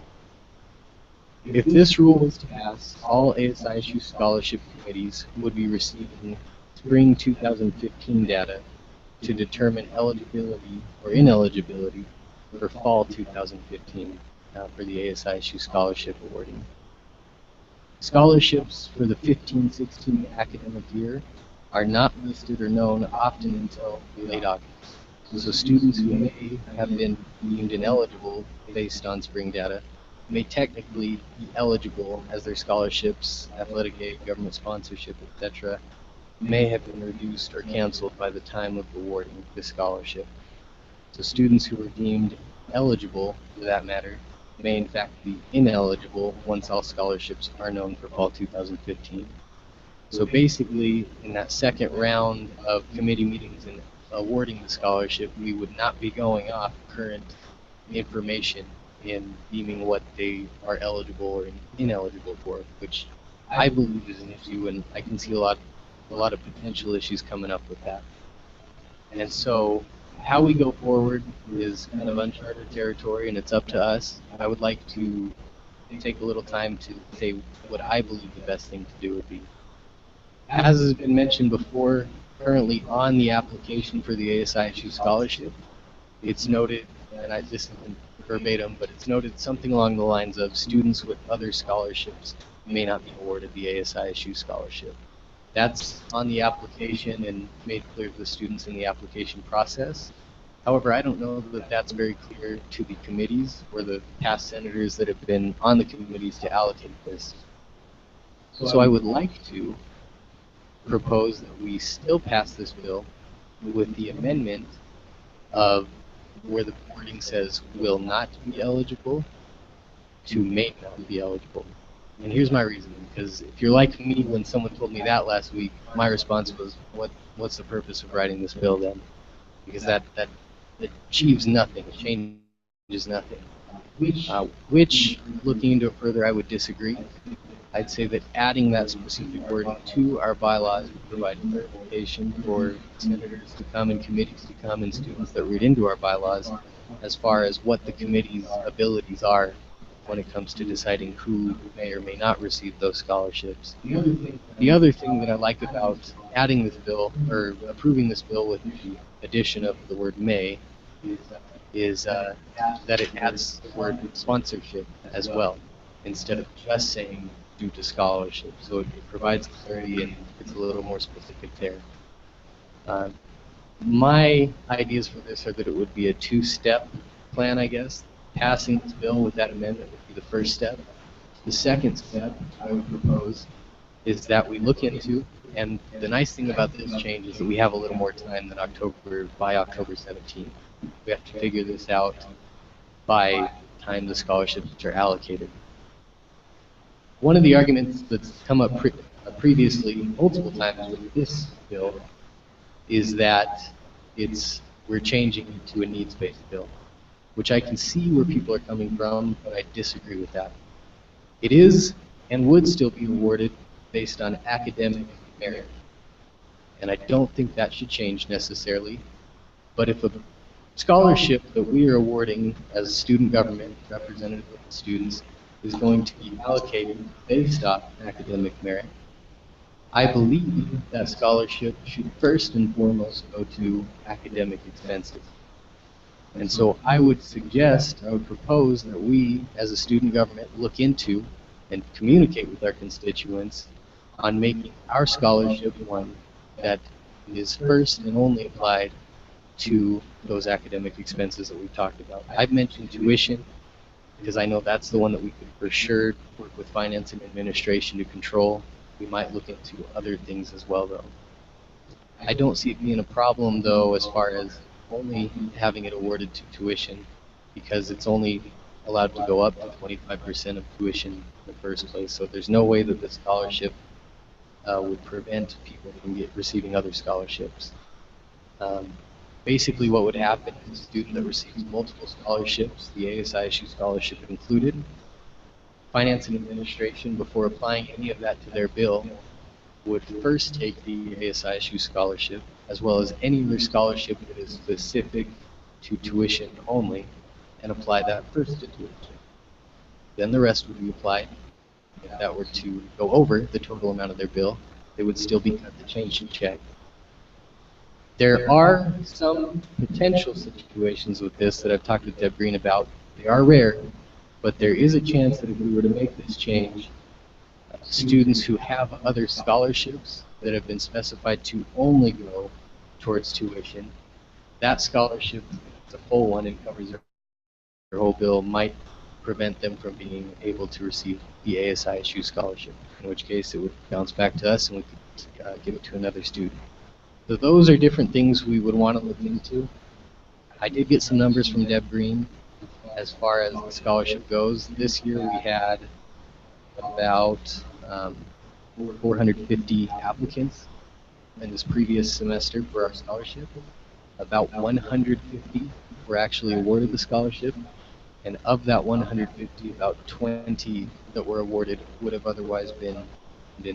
If this rule was to pass, all ASISU scholarship committees would be receiving spring 2015 data to determine eligibility or ineligibility for fall 2015 for the ASISU scholarship awarding. Scholarships for the 15-16 academic year are not listed or known often until late August. So students who may have been deemed ineligible based on spring data may technically be eligible as their scholarships, athletic aid, government sponsorship, etc., may have been reduced or canceled by the time of awarding the scholarship. So students who are deemed eligible, for that matter, may in fact be ineligible once all scholarships are known for fall 2015. So basically, in that second round of committee meetings and awarding the scholarship, we would not be going off current information in deeming what they are eligible or ineligible for, which I believe is an issue, and I can see a lot of potential issues coming up with that. And so how we go forward is kind of uncharted territory, and it's up to us. I would like to take a little time to say what I believe the best thing to do would be. As has been mentioned before, currently on the application for the ASISU scholarship, it's noted, and this isn't verbatim, but it's noted something along the lines of students with other scholarships may not be awarded the ASISU scholarship. That's on the application and made clear to the students in the application process. However, I don't know that that's very clear to the committees or the past senators that have been on the committees to allocate this. So I would like to propose that we still pass this bill with the amendment of where the wording says will not be eligible to may not be eligible. And here's my reason, because if you're like me, when someone told me that last week, my response was, what's the purpose of writing this bill then? Because that achieves nothing, it changes nothing. Which, looking into it further, I would disagree. I'd say that adding that specific wording to our bylaws would provide clarification for senators to come and committees to come and students that read into our bylaws as far as what the committee's abilities are when it comes to deciding who may or may not receive those scholarships. The other thing that I like about adding this bill, or approving this bill with the addition of the word may, is that it adds the word sponsorship as well, instead of just saying due to scholarship. So it provides clarity and it's a little more specific there. My ideas for this are that it would be a two-step plan, I guess. Passing this bill with that amendment would be the first step. The second step I would propose is that we look into, and the nice thing about this change is that we have a little more time than by October 17th. We have to figure this out by the time the scholarships are allocated. One of the arguments that's come up previously multiple times with this bill is that we're changing it to a needs-based bill, which I can see where people are coming from, but I disagree with that. It is and would still be awarded based on academic merit, and I don't think that should change necessarily. But if a scholarship that we are awarding as student government, representative of the students, is going to be allocated based off academic merit, I believe that scholarship should first and foremost go to academic expenses. And so I would propose that we, as a student government, look into and communicate with our constituents on making our scholarship one that is first and only applied to those academic expenses that we've talked about. I've mentioned tuition because I know that's the one that we could for sure work with finance and administration to control. We might look into other things as well, though. I don't see it being a problem, though, as far as only having it awarded to tuition, because it's only allowed to go up to 25% of tuition in the first place. So there's no way that the scholarship would prevent people from receiving other scholarships. Basically what would happen is a student that receives multiple scholarships, the ASISU scholarship included, finance and administration, before applying any of that to their bill, would first take the ASISU scholarship, as well as any other scholarship that is specific to tuition only, and apply that first to tuition. Then the rest would be applied. If that were to go over the total amount of their bill, they would still be cut the change in check. There are some potential situations with this that I've talked with Deb Green about. They are rare, but there is a chance that if we were to make this change, students who have other scholarships that have been specified to only go towards tuition that scholarship, it's a full one and covers their whole bill, might prevent them from being able to receive the ASISU scholarship, in which case it would bounce back to us and we could give it to another student. So those are different things we would want to look into. I did get some numbers from Deb Green as far as the scholarship goes. This year we had about 450 applicants in this previous semester for our scholarship. About 150 were actually awarded the scholarship, and of that 150, about 20 that were awarded would have otherwise been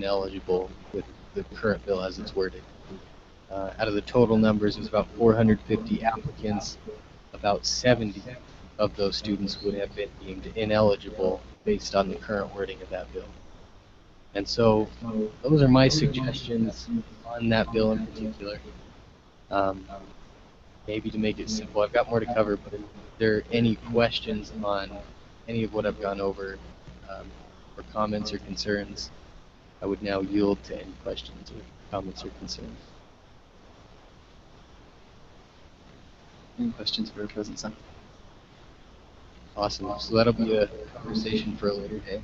eligible with the current bill as it's worded. Out of the total numbers, it was about 450 applicants. About 70 of those students would have been deemed ineligible based on the current wording of that bill. And so those are my suggestions on that bill in particular. Maybe to make it simple, I've got more to cover, but if there are any questions on any of what I've gone over, or comments or concerns, I would now yield to any questions or comments or concerns. Any questions for President Sun? Awesome. So that'll be a conversation for a later day.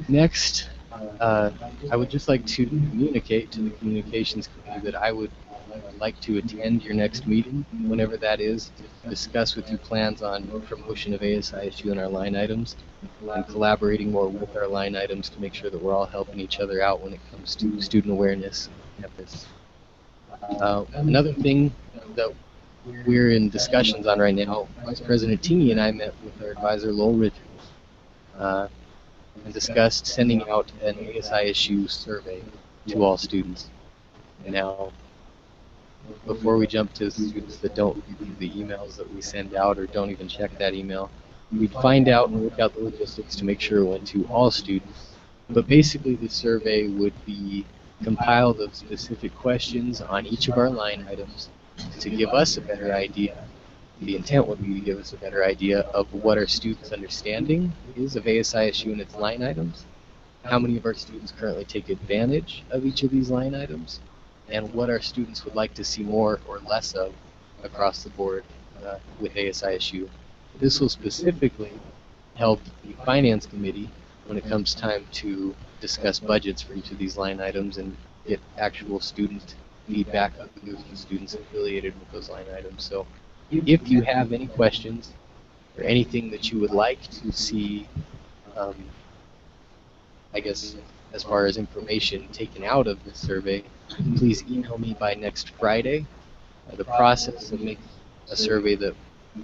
Next, I would just like to communicate to the communications committee that I would like to attend your next meeting, whenever that is, to discuss with you plans on promotion of ASISU in our line items and collaborating more with our line items to make sure that we're all helping each other out when it comes to student awareness on campus. Another thing that we're in discussions on right now, Vice President Tini and I met with our advisor Lowell Richards and discussed sending out an ASISU survey to all students. Now, before we jump to students that don't read the emails that we send out or don't even check that email, we'd find out and work out the logistics to make sure it went to all students. But basically the survey would be compiled of specific questions on each of our line items to give us a better idea. The intent would be to give us a better idea of what our students' understanding is of ASISU and its line items, how many of our students currently take advantage of each of these line items, and what our students would like to see more or less of across the board with ASISU. This will specifically help the Finance Committee when it comes time to discuss budgets for each of these line items and get actual student feedback of the students affiliated with those line items. So if you have any questions or anything that you would like to see, I guess as far as information taken out of this survey, please email me by next Friday. The process of making a survey that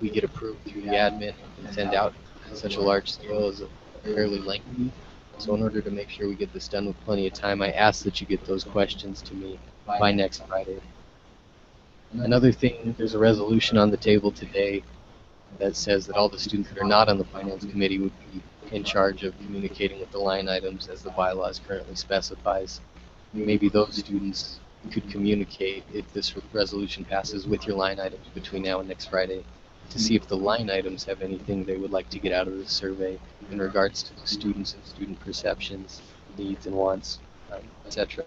we get approved through the admin and send out on such a large scale is fairly lengthy. So in order to make sure we get this done with plenty of time, I ask that you get those questions to me by next Friday. Another thing, there's a resolution on the table today that says that all the students that are not on the Finance Committee would be in charge of communicating with the line items as the bylaws currently specifies. Maybe those students could communicate, if this resolution passes, with your line items between now and next Friday to see if the line items have anything they would like to get out of the survey in regards to the students and student perceptions, needs and wants, etc.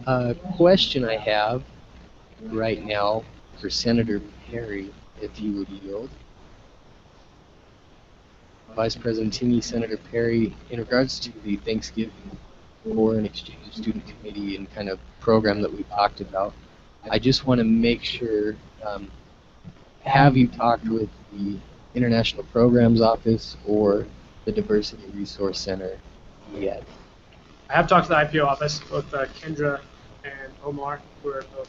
A question I have right now for Senator Perry, if you would yield. Vice President Tini, Senator Perry, in regards to the Thanksgiving Foreign Exchange Student Committee and kind of program that we've talked about, I just want to make sure, have you talked with the International Programs Office or the Diversity Resource Center yet? I have talked to the IPO office, both Kendra and Omar, who are both,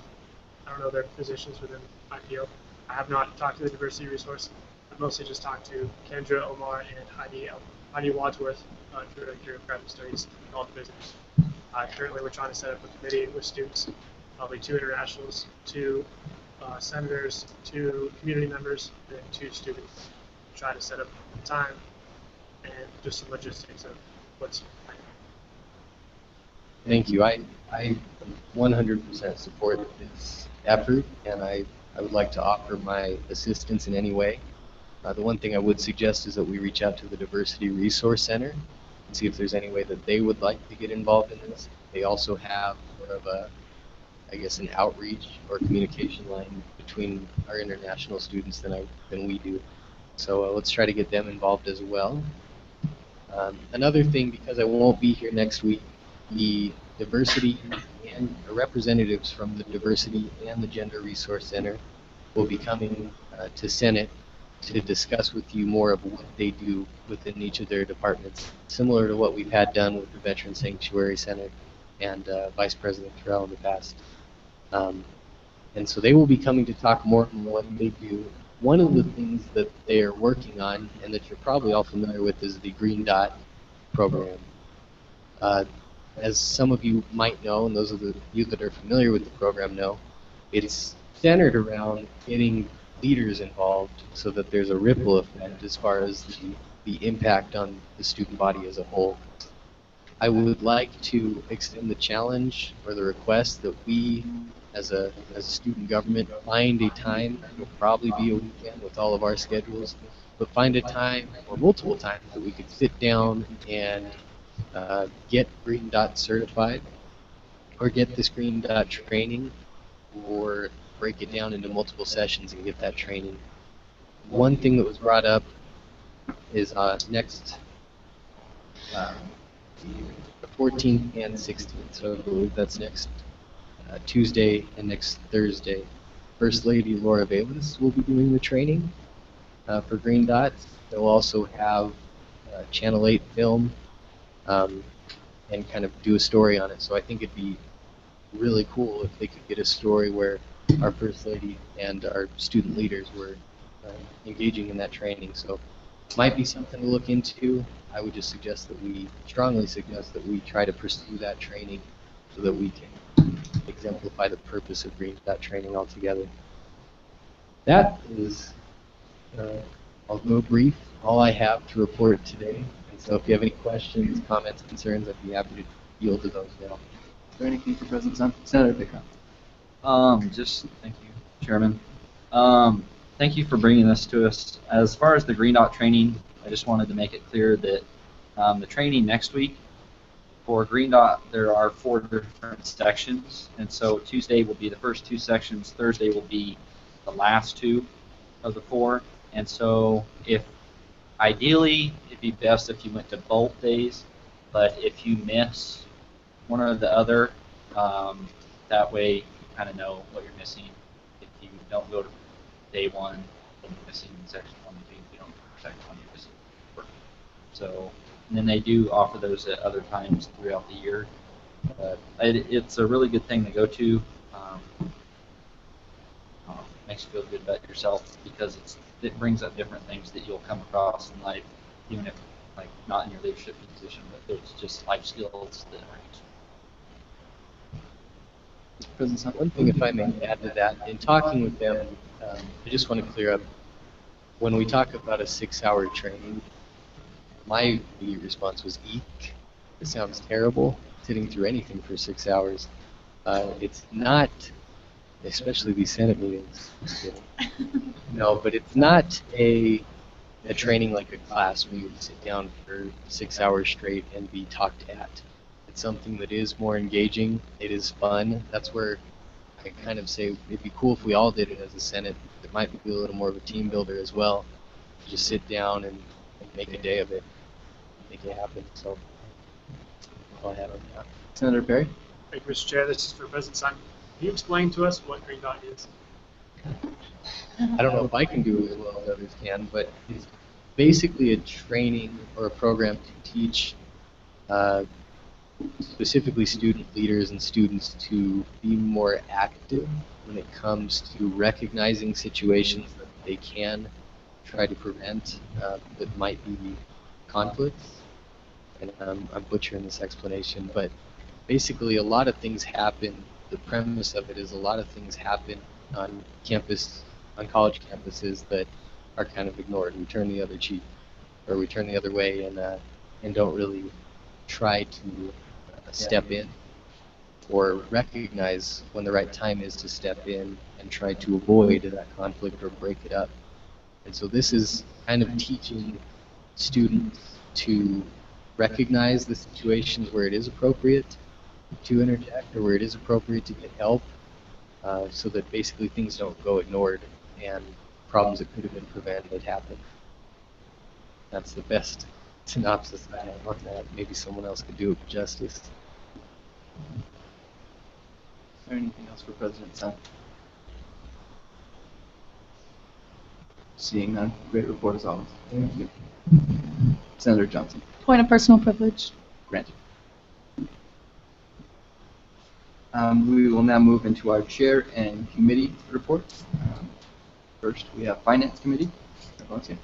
I don't know their positions within IPO. I have not talked to the Diversity Resource. I've mostly just talked to Kendra, Omar, and Heidi Wadsworth, Director of Graduate Studies in all divisions. Currently we're trying to set up a committee with students, probably 2 internationals, 2 senators, 2 community members, and 2 students. Try to set up time and just some logistics of what's planned. Thank you. I 100% support this effort, and I would like to offer my assistance in any way. The one thing I would suggest is that we reach out to the Diversity Resource Center and see if there's any way that they would like to get involved in this. They also have sort of I guess, an outreach or communication line between our international students than we do. So let's try to get them involved as well. Another thing, because I won't be here next week, the diversity and representatives from the Diversity and the Gender Resource Center will be coming to Senate to discuss with you more of what they do within each of their departments, similar to what we've had done with the Veteran Sanctuary Center and Vice President Terrell in the past. And so they will be coming to talk more on what they do. One of the things that they are working on, and that you're probably all familiar with, is the Green Dot program. As some of you might know, and those of you that are familiar with the program know, it's centered around getting leaders involved so that there's a ripple effect as far as the impact on the student body as a whole. I would like to extend the challenge or the request that we, as a student government, find a time. It'll probably be a weekend with all of our schedules, but find a time or multiple times that we could sit down and get Green Dot certified, or get this Green Dot training, or break it down into multiple sessions and get that training. One thing that was brought up is next the 14th and 16th, so I believe that's next Tuesday and next Thursday. First Lady Laura Bayless will be doing the training for Green Dots. They'll also have Channel 8 film and kind of do a story on it. So I think it'd be really cool if they could get a story where our First Lady and our student leaders were engaging in that training. So it might be something to look into. I would just strongly suggest that we try to pursue that training so that we can exemplify the purpose of Green Dot training altogether. That is, I'll go brief, all I have to report today. And so if you have any questions, comments, concerns, I'd be happy to yield to those now. Is there anything for President Senator Pickup? Thank you, Chairman. Thank you for bringing this to us. As far as the Green Dot training, I just wanted to make it clear that the training next week for Green Dot, there are 4 different sections, and so Tuesday will be the first 2 sections, Thursday will be the last 2 of the 4, and so ideally it'd be best if you went to both days, but if you miss one or the other, that way you kind of know what you're missing. If you don't go to day 1, then you're missing section 1 and 2. If you don't go to section 1, you're missing work. So, and then they do offer those at other times throughout the year. It's a really good thing to go to. Makes you feel good about yourself because it brings up different things that you'll come across in life, even if like not in your leadership position, but it's just life skills that are useful. One thing, if I may add to that, in talking with them, I just want to clear up, when we talk about a 6-hour training, my immediate response was, eek, it sounds terrible, sitting through anything for 6 hours. It's not, especially these Senate meetings, just kidding. No, but it's not a training like a class where you sit down for 6 hours straight and be talked at. It's something that is more engaging, it is fun. That's where I kind of say it'd be cool if we all did it as a Senate. It might be a little more of a team builder as well. Just sit down and make a day of it, make it happen. So that's all I have on that. Senator Perry? Thank you, Mr. Chair. This is for President Simon. Can you explain to us what Green Dot is? I don't know if I can do it as well as others can, but it's basically a training or a program to teach specifically student leaders and students to be more active when it comes to recognizing situations that they can try to prevent that might be conflicts. And I'm butchering this explanation, but basically a lot of things happen. The premise of it is a lot of things happen on campus, on college campuses that are kind of ignored. We turn the other cheek, or we turn the other way and don't really try to step in or recognize when the right time is to step in and try to avoid that conflict or break it up. And so this is kind of teaching students to recognize the situations where it is appropriate to interject or where it is appropriate to get help, so that basically things don't go ignored and problems that could have been prevented happen. That's the best synopsis I have on that. Maybe someone else could do it justice. Is there anything else for President Sun? Seeing none, great report as always. Thank you. Senator Johnson. Point of personal privilege. Granted. We will now move into our chair and committee reports. First, we have Finance Committee. Valencia.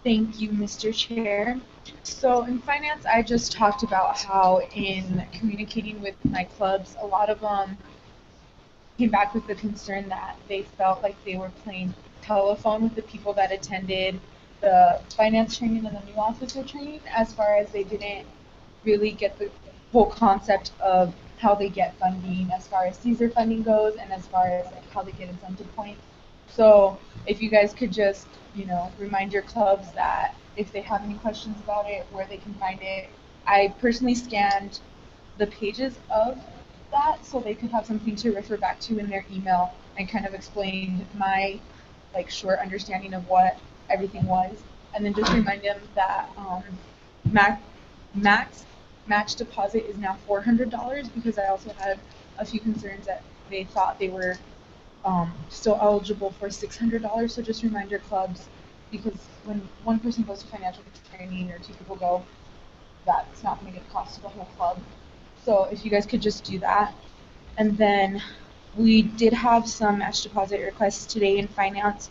Thank you, Mr. Chair. So in finance, I just talked about how in communicating with my clubs, a lot of them came back with the concern that they felt like they were playing telephone with the people that attended the finance training and the new officer training, as far as they didn't really get the whole concept of how they get funding as far as Caesar funding goes and as far as like how they get incentive points. So if you guys could just, you know, remind your clubs that if they have any questions about it, where they can find it. I personally scanned the pages of that so they could have something to refer back to in their email and kind of explained my like short understanding of what everything was, and then just remind them that max match deposit is now $400, because I also had a few concerns that they thought they were still eligible for $600. So just remind your clubs, because when one person goes to financial training or two people go, that's not going to get cost to the whole club. So if you guys could just do that. And then we did have some match deposit requests today in finance.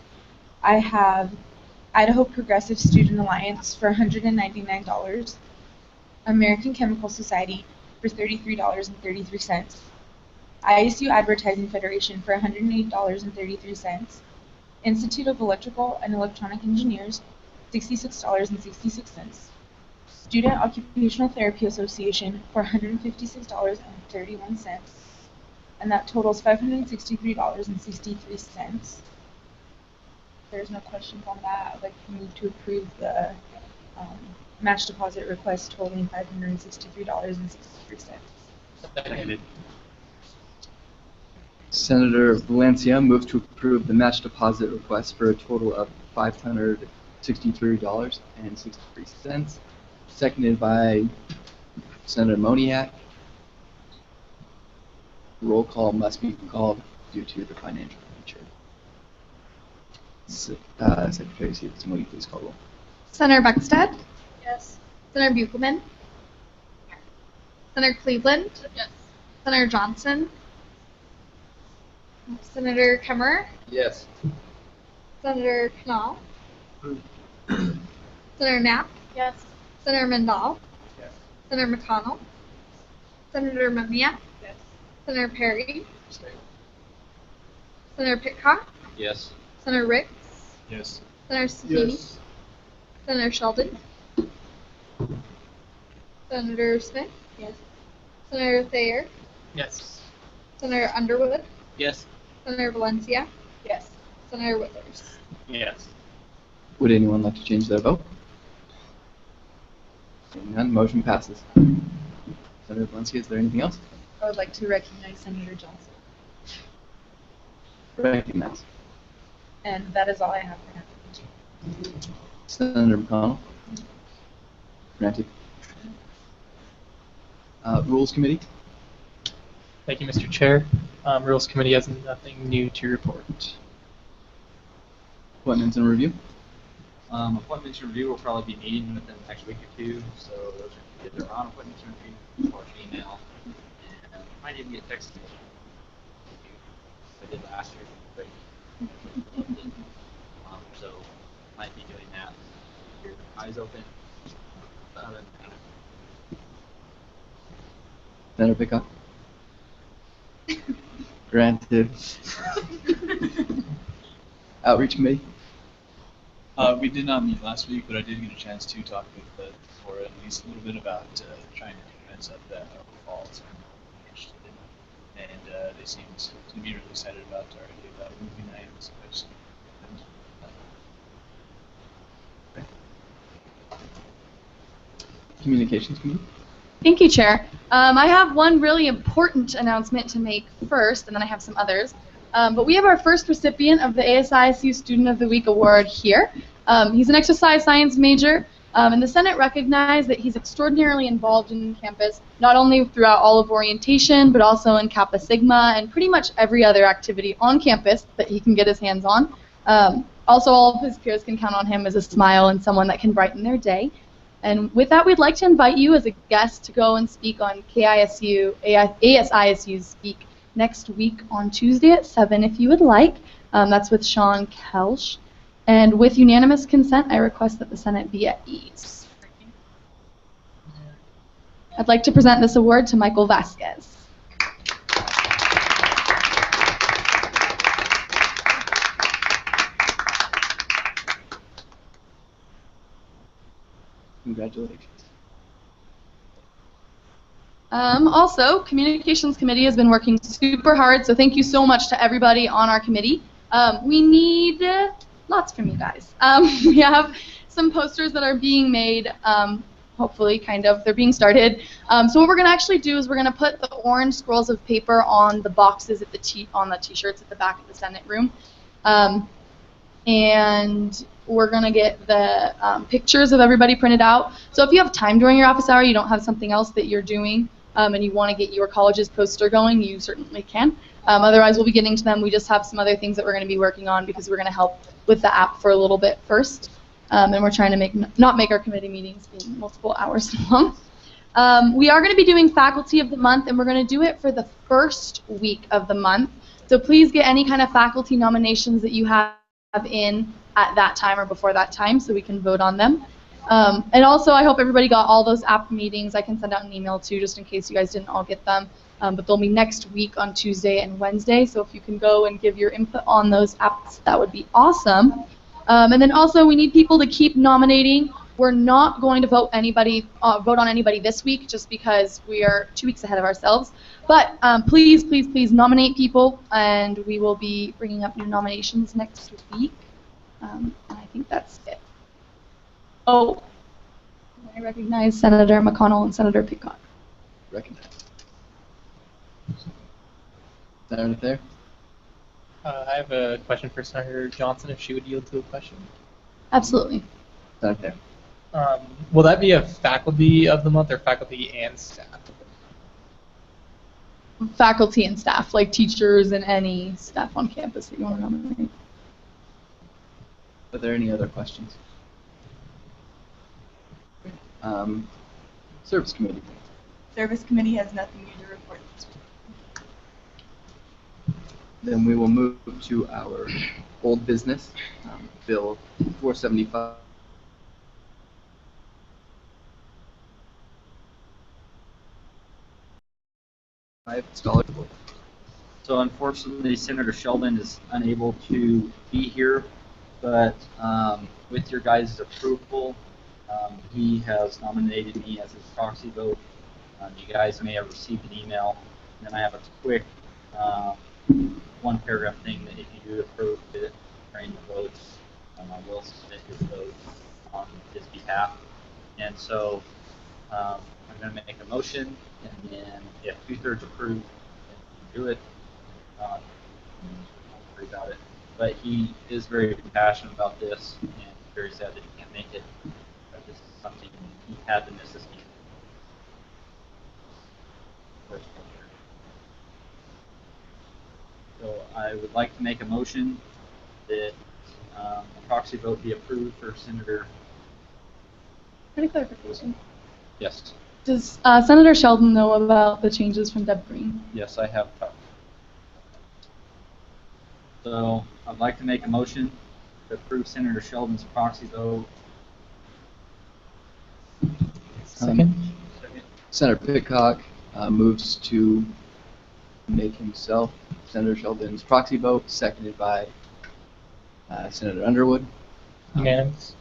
I have Idaho Progressive Student Alliance for $199, American Chemical Society for $33.33, ISU Advertising Federation for $108.33, Institute of Electrical and Electronic Engineers, $66.66, Student Occupational Therapy Association for $156.31, and that totals $563.63. There's no questions on that. I'd like to move to approve the match deposit request totaling $563.63. Seconded. Senator Valencia moves to approve the match deposit request for a total of $563.63. Seconded by Senator Moniak. Roll call must be called due to the financial nature. Secretary Stevens, will you please call roll? Senator Buckstead? Yes. Senator Buchelman? Senator Cleveland? Yes. Senator Johnson? Senator Kemmerer? Yes. Senator Knopf? Senator Knapp? Yes. Senator Mendal? Yes. Senator McConnell? Senator Mamiya? Yes. Senator Perry? Senator Pitcock? Yes. Senator Ricks? Yes. Senator Sahini? Yes. Senator Sheldon? Senator Smith? Yes. Senator Thayer? Yes. Senator Underwood? Yes. Senator Valencia? Yes. Senator Withers? Yes. Would anyone like to change their vote? Seeing none, motion passes. Senator Valencia, is there anything else? I would like to recognize Senator Johnson. Recognize. And that is all I have for now. Senator McConnell. Granted. Rules Committee. Thank you, Mr. Chair. Rules Committee has nothing new to report. Appointments and review. Appointments and review will probably be meeting within the next week or two, so those are either on appointments and review or email. And might even get texted. I did last year, but so might be doing that. Your eyes open. Senator Pickup. Granted. Outreach Committee. We did not meet last week, but I did get a chance to talk with Laura and Lisa a little bit about trying to convince up that Falls are interested in, and they seemed to be really excited about our idea about movie night. So I just, Communications Committee. Thank you, Chair. I have one really important announcement to make first, and then I have some others. But we have our first recipient of the ASISU Student of the Week Award here. He's an exercise science major, and the Senate recognized that he's extraordinarily involved in campus, not only throughout all of orientation, but also in Kappa Sigma and pretty much every other activity on campus that he can get his hands on. Also, all of his peers can count on him as a smile and someone that can brighten their day. And with that, we'd like to invite you as a guest to go and speak on ASISU Speak next week on Tuesday at 7 if you would like. That's with Sean Kelsch. And with unanimous consent, I request that the Senate be at ease. I'd like to present this award to Michael Vasquez. Congratulations. Also, Communications Committee has been working super hard, so thank you so much to everybody on our committee. We need lots from you guys. We have some posters that are being made, hopefully, kind of. They're being started. So what we're going to actually do is we're going to put the orange scrolls of paper on the boxes at the on the T-shirts at the back of the Senate room. And we're going to get the pictures of everybody printed out. So if you have time during your office hour, you don't have something else that you're doing, and you want to get your college's poster going, you certainly can. Otherwise, we'll be getting to them. We just have some other things that we're going to be working on because we're going to help with the app for a little bit first. And we're trying to not make our committee meetings be multiple hours long. We are going to be doing Faculty of the Month, and we're going to do it for the first week of the month. So please get any kind of faculty nominations that you have in at that time or before that time so we can vote on them. And also, I hope everybody got all those app meetings. I can send out an email too, just in case you guys didn't all get them. But they'll be next week on Tuesday and Wednesday, so if you can go and give your input on those apps, that would be awesome. And then also, we need people to keep nominating. We're not going to vote on anybody this week, just because we are 2 weeks ahead of ourselves. But please, please, please nominate people, and we will be bringing up new nominations next week. And I think that's it. Oh, I recognize Senator McConnell and Senator Peacock. Recognize. Senator there? I have a question for Senator Johnson, if she would yield to a question. Absolutely. Senator there. Will that be a faculty of the month or faculty and staff? Faculty and staff, like teachers and any staff on campus that you want to nominate. Are there any other questions? Service Committee. Service Committee has nothing new to report this week. Then we will move to our old business, Bill 475. Scholarship. So unfortunately, Senator Sheldon is unable to be here, but with your guys' approval, he has nominated me as his proxy vote. You guys may have received an email, and then I have a quick one-paragraph thing that if you do approve it during the votes, I will submit his vote on his behalf. And so I'm going to make a motion, and then if 2/3 approve, then you do it. Don't worry about it. But he is very passionate about this, and very sad that he can't make it. But this is something he had the necessity. So I would like to make a motion that a proxy vote be approved for Senator. Any clarification? Yes. Does Senator Sheldon know about the changes from Deb Green? Yes, I have talked. So I'd like to make a motion to approve Senator Sheldon's proxy vote. Second. Senator Pitcock moves to make himself Senator Sheldon's proxy vote, seconded by Senator Underwood. Unanimous.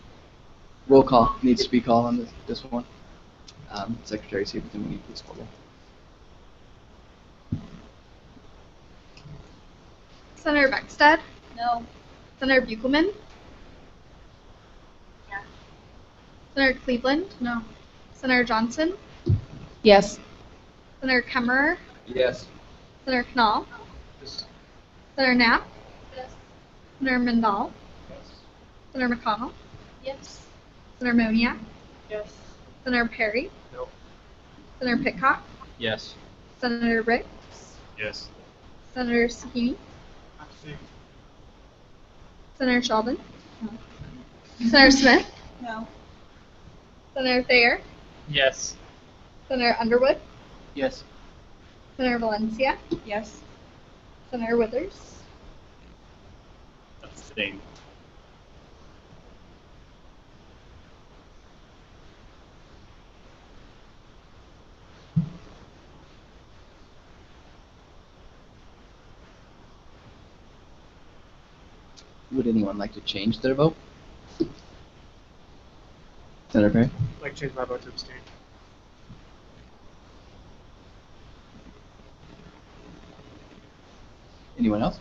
Roll call needs to be called on this one. Secretary Stephenson, will you please call roll? Senator Beckstead? No. Senator Buchelman? Yeah. Senator Cleveland? No. Senator Johnson? Yes. Senator Kemmerer? Yes. Senator Knopf? Senator Knapp? Yes. Senator Mandel? Senator McConnell? Yes. Senator Moniak? Yes. Senator Perry? No. Senator Pitcock? Yes. Senator Ricks? Yes. Senator Sakini? Abstain. Senator Sheldon? Senator Smith? No. Senator Thayer? Yes. Senator Underwood? Yes. Senator Valencia? Yes. Senator Withers? Abstain. Would anyone like to change their vote? Senator Perry? I'd like to change my vote to abstain. Anyone else?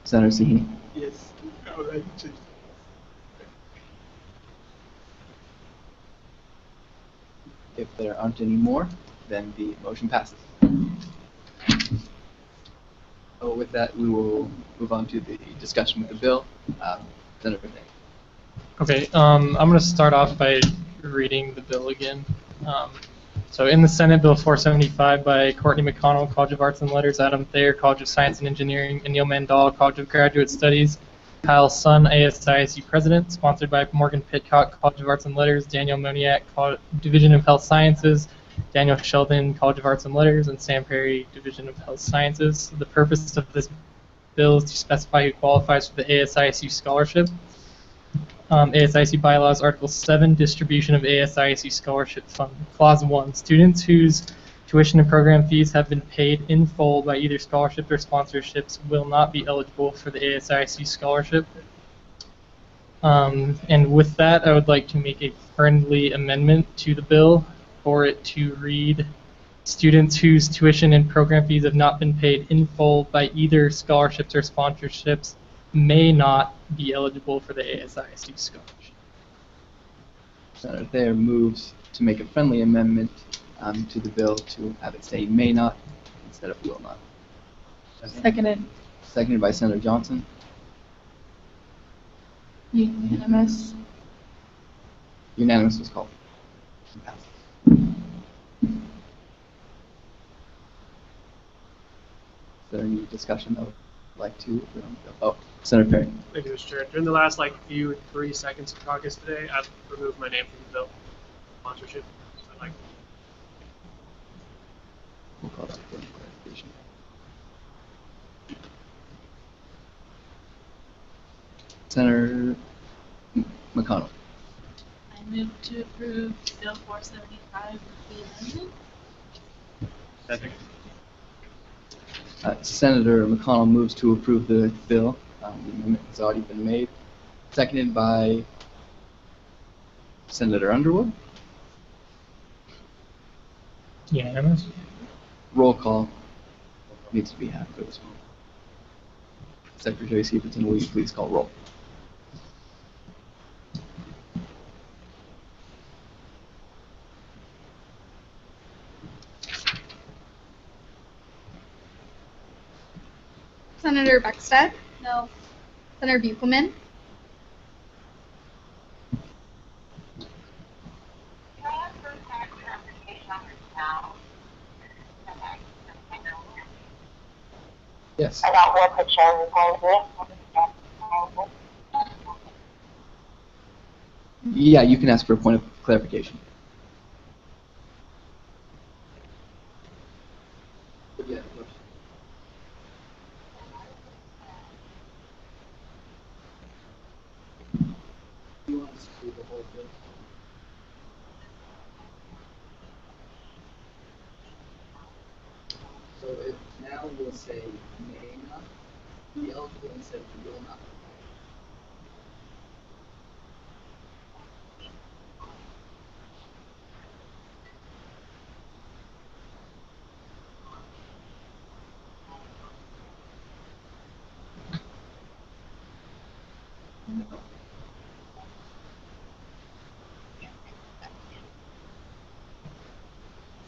Senator Sahini? Yes. I would like to change. If there aren't any more, then the motion passes. Oh, with that, we will move on to the discussion with the bill. Senator Day. Okay, I'm going to start off by reading the bill again. So in the Senate, Bill 475 by Courtney McConnell, College of Arts and Letters, Adam Thayer, College of Science and Engineering, and Neil Mandel, College of Graduate Studies, Kyle Sun, ASISU President, sponsored by Morgan Pitcock, College of Arts and Letters, Daniel Moniak, Division of Health Sciences, Daniel Sheldon, College of Arts and Letters, and Sam Perry, Division of Health Sciences. The purpose of this bill is to specify who qualifies for the ASISU scholarship. ASISU Bylaws, Article 7, Distribution of ASISU Scholarship Fund. Clause 1, students whose tuition and program fees have been paid in full by either scholarships or sponsorships will not be eligible for the ASISU scholarship. And with that, I would like to make a friendly amendment to the bill for it to read, students whose tuition and program fees have not been paid in full by either scholarships or sponsorships may not be eligible for the ASISU scholarship. Senator Thayer moves to make a friendly amendment to the bill to have it say may not instead of will not. Seconded. Seconded by Senator Johnson. Unanimous. Unanimous was called. Is there any discussion I would like to? Oh, Senator Perry. Thank you, Mr. Chair. During the last few 3 seconds of caucus today, I've removed my name from the bill. Sponsorship. So I'd like. We'll call that for clarification. Senator McConnell. I move to approve Bill 475 with the amendment. Second. Senator McConnell moves to approve the bill. The amendment has already been made. Seconded by Senator Underwood. Unanimous. Roll call needs to be had for this one. Secretary Severson, will you please call roll? Senator Beckstead? No. Senator Buchelman? Yes. About what the chair was Yeah, you can ask for a point of clarification. Yeah, you want us to do the whole bill? So it now will say may not be eligible instead of will not.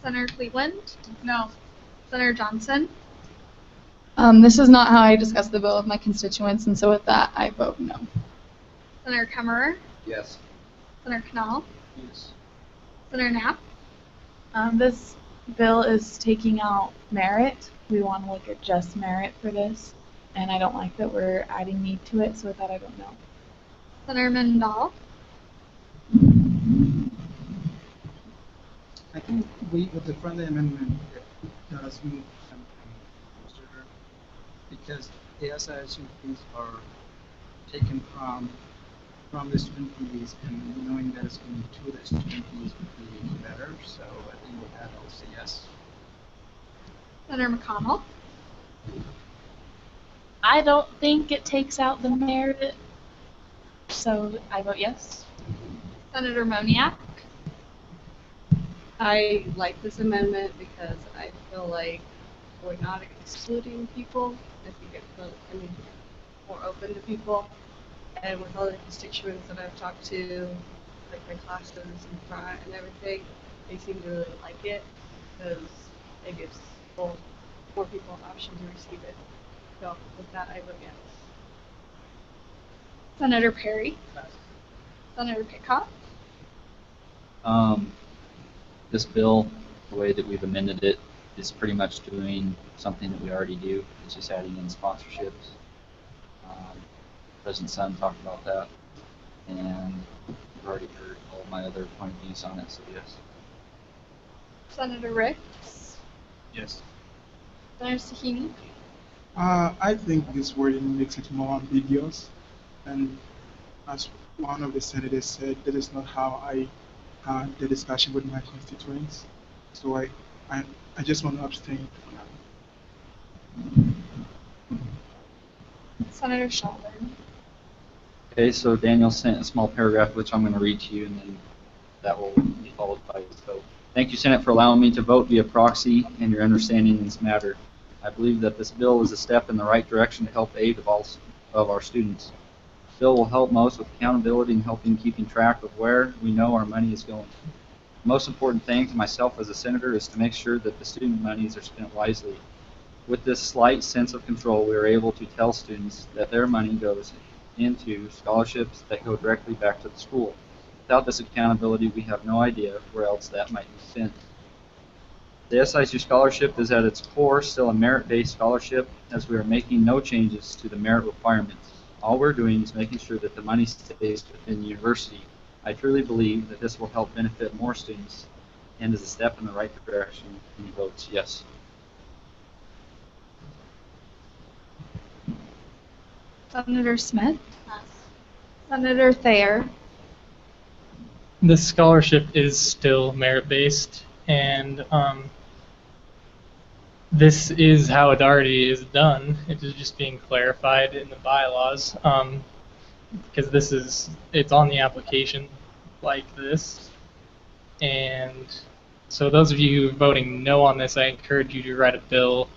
Senator Cleveland? No. Senator Johnson? This is not how I discuss the bill with my constituents, and so with that, I vote no. Senator Kemmerer? Yes. Senator Knall? Yes. Senator Knapp? This bill is taking out merit. We want to look at just merit for this, and I don't like that we're adding need to it, so with that, I don't know. Senator Mendenhall? I think with the friendly amendment, it does move something closer because the SISU fees are taken from the student fees, and knowing that it's going to the student fees would be better. So I think with that, I'll say yes. Senator McConnell? I don't think it takes out the merit, so I vote yes. Senator Moniak? I like this amendment because I feel like we're not excluding people. I think it's more open to people. And with all the constituents that I've talked to, like my classes in front and everything, they seem to really like it because it gives more people an option to receive it. So with that, I vote yes. Senator Perry? Senator Pickott? This bill, the way that we've amended it, is pretty much doing something that we already do. It's just adding in sponsorships. President Sun talked about that, and we've already heard all my other point of views on it, so yes. Senator Ricks? Yes. Senator Sahini? I think this wording makes it more ambiguous, and as one of the senators said, that is not how I had the discussion with my constituents. So I just want to abstain for now. Senator Sheldon? Okay, so Daniel sent a small paragraph which I'm going to read to you, and then that will be followed by his vote. Thank you, Senate, for allowing me to vote via proxy and your understanding in this matter. I believe that this bill is a step in the right direction to help aid of our students. The bill will help most with accountability and helping keeping track of where we know our money is going. The most important thing to myself as a senator is to make sure that the student monies are spent wisely. With this slight sense of control, we are able to tell students that their money goes into scholarships that go directly back to the school. Without this accountability, we have no idea where else that might be spent. The SISU scholarship is at its core still a merit-based scholarship, as we are making no changes to the merit requirements. All we're doing is making sure that the money stays within the university. I truly believe that this will help benefit more students and is a step in the right direction, and he votes yes. Senator Smith? Yes. Senator Thayer? This scholarship is still merit-based, and this is how it already is done. It is just being clarified in the bylaws, because it's on the application like this. And so those of you voting no on this, I encourage you to write a bill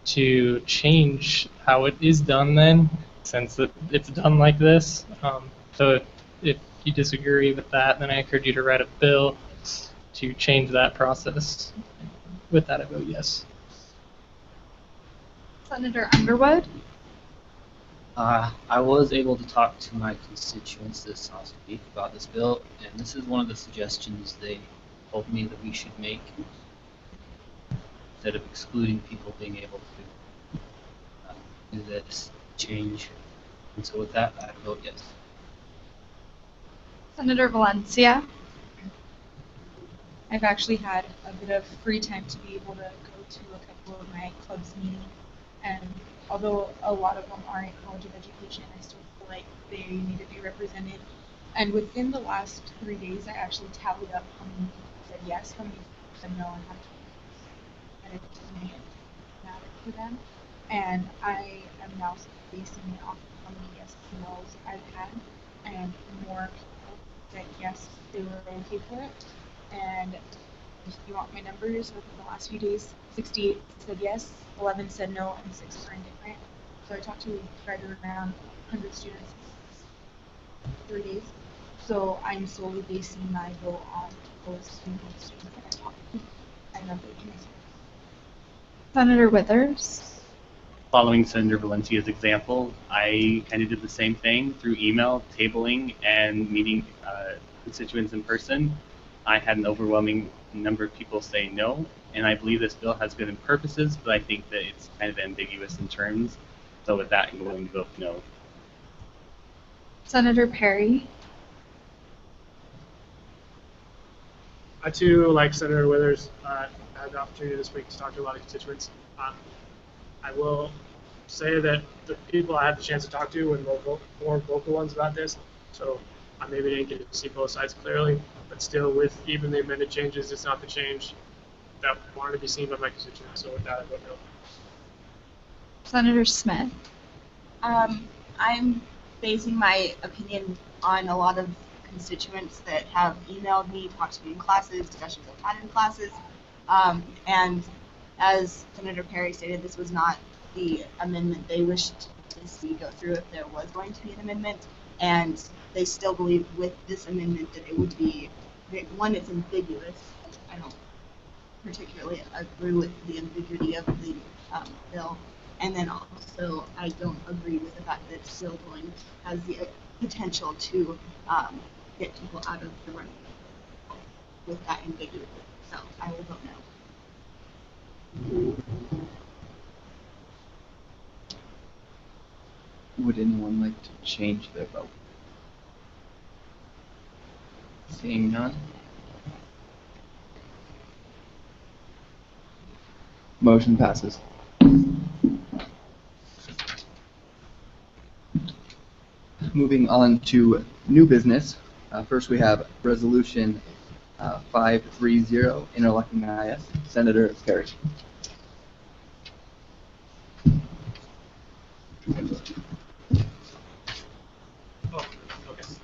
to change how it is done then, since it's done like this. So if you disagree with that, then I encourage you to write a bill to change that process. With that, I vote yes. Senator Underwood? I was able to talk to my constituents this last week about this bill, and this is one of the suggestions they told me that we should make instead of excluding people being able to do this change. And so with that, I vote yes. Senator Valencia? I've actually had a bit of free time to be able to go to a couple of my club's meetings, and although a lot of them are in College of Education, I still feel like they need to be represented. And within the last 3 days, I actually tallied up how many people said yes, how many people said no, and how many people and it didn't matter for them. And I am now basing it off of how many yes and no's I've had, and more people said yes, they were okay for it. And if you want my numbers, within the last few days, 68 said yes, 11 said no, and 6 were indifferent. So I talked to right around 100 students in 3 days. So I'm solely basing my vote on those students that I talked to. I Senator Withers. Following Senator Valencia's example, I kind of did the same thing through email, tabling, and meeting constituents in person. I had an overwhelming number of people say no, and I believe this bill has good purposes, but I think that it's kind of ambiguous in terms. So with that, I'm going to vote no. Senator Perry. I too, like Senator Withers, had the opportunity this week to talk to a lot of constituents. I will say that the people I had the chance to talk to were more vocal ones about this, so I maybe didn't get to see both sides clearly, but still, with even the amended changes, it's not the change that wanted to be seen by my constituents, so with that, I vote no. Senator Smith. I'm basing my opinion on a lot of constituents that have emailed me, talked to me in classes, discussions I've had in classes, and as Senator Perry stated, this was not the amendment they wished to see go through if there was going to be an amendment, and they still believe with this amendment that it would be, one, it's ambiguous. I don't particularly agree with the ambiguity of the bill, and then also I don't agree with the fact that it's still has the potential to get people out of the running with that ambiguity. So I will vote no. Would anyone like to change their vote? Seeing none. Motion passes. Moving on to new business. First we have Resolution 530, interlocking IS. Senator Perry.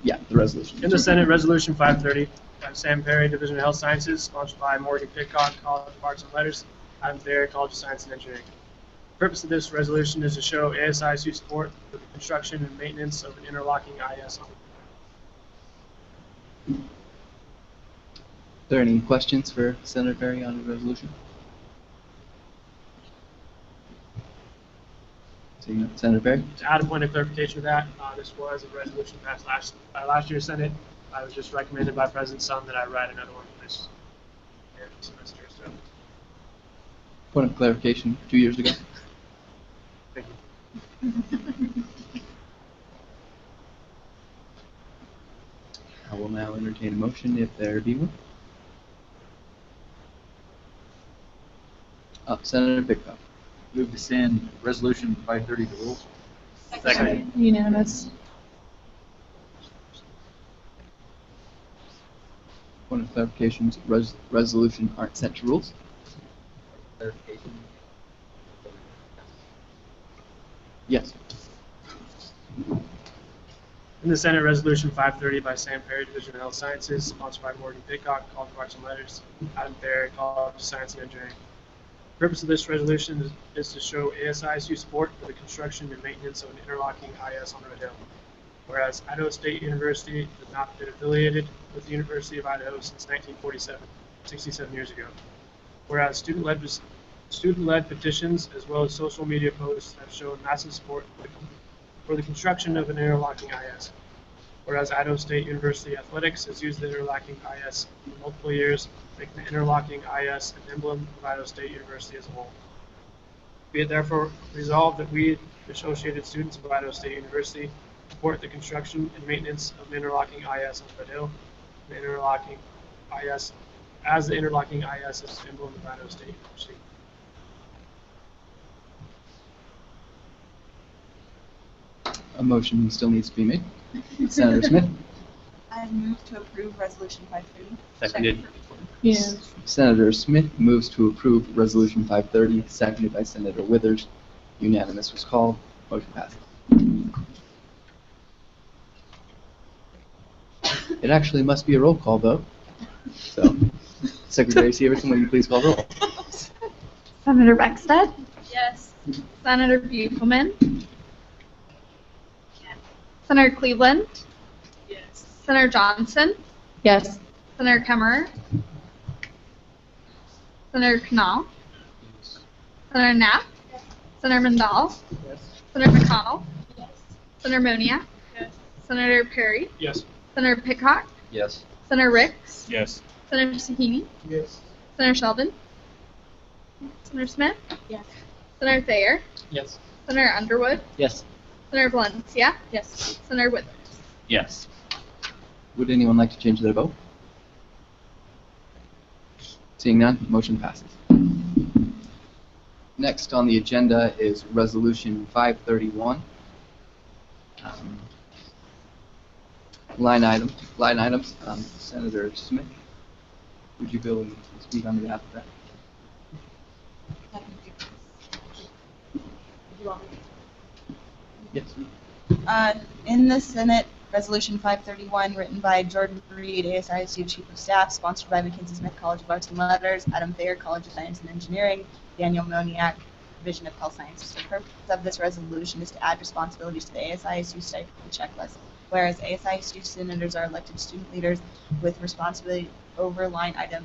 Yeah, the resolution. In the Senate, Resolution 530, by Sam Perry, Division of Health Sciences, sponsored by Morgan Pitcock, College of Arts and Letters, Adam Thayer, College of Science and Engineering. The purpose of this resolution is to show ASISU support for the construction and maintenance of an interlocking IS. Are there any questions for Senator Perry on the resolution? Senator Perry? To add a point of clarification to that, this was a resolution passed last year's Senate. I was just recommended by President Sun that I write another one for this semester. So. Point of clarification, 2 years ago. Thank you. I will now entertain a motion if there be one. Senator Pitcock. Move to send Resolution 530 to rules. Second. Unanimous. Point of clarifications, resolution aren't sent to rules. Clarification. Yes. In the Senate, Resolution 530 by Sam Perry, Division of Health Sciences, sponsored by Morgan Pitcock, College of Arts and Letters, Adam Thayer, College of Science and Engineering. The purpose of this resolution is to show ASISU support for the construction and maintenance of an interlocking IS on Red Hill. Whereas Idaho State University has not been affiliated with the University of Idaho since 1947, 67 years ago. Whereas student-led petitions as well as social media posts have shown massive support for the construction of an interlocking IS. Whereas Idaho State University Athletics has used the interlocking IS for multiple years, making the interlocking IS an emblem of Idaho State University as a whole. Be it therefore resolved that we, the associated students of Idaho State University, support the construction and maintenance of the interlocking IS on Red Hill, the interlocking IS as the interlocking IS is an emblem of Idaho State University. A motion still needs to be made. Senator Smith. I move to approve Resolution 530. Seconded. Yes. Senator Smith moves to approve Resolution 530, seconded by Senator Withers. Unanimous was called. Motion passes. It actually must be a roll call vote. So, Secretary Severson, will you please call roll? Senator Beckstead? Yes. Senator Bufelman? Senator Cleveland? Yes. Senator Johnson? Yes. Senator Kemmerer? Senator Knopf, Senator Knapp, Senator Mandel, Senator McConnell, Senator Moniak, Senator Perry, Yes. Senator Pitcock, Yes. Senator Ricks, Yes. Senator Sahini, Yes. Senator Sheldon, Senator Smith, Yes. Senator Thayer, Yes. Senator Underwood, Yes. Senator Valencia, yes, Senator Withers. Yes. Would anyone like to change their vote? Seeing none, motion passes. Next on the agenda is Resolution 531. Line items. Senator Smith, would you be able to speak on behalf of that? Yes. In the Senate, Resolution 531, written by Jordan Reed, ASISU Chief of Staff, sponsored by Mackenzie Smith College of Arts and Letters, Adam Thayer, College of Science and Engineering, Daniel Moniak, Division of Health Sciences. The purpose of this resolution is to add responsibilities to the ASISU stipend checklist, whereas ASISU senators are elected student leaders with responsibility over line item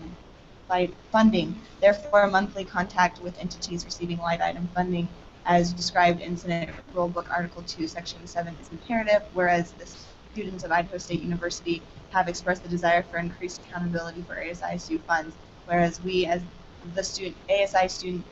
funding. Therefore, monthly contact with entities receiving line item funding as described in Senate Rule Book Article 2, Section 7 is imperative, whereas the students of Idaho State University have expressed the desire for increased accountability for ASISU funds, whereas we as the ASISU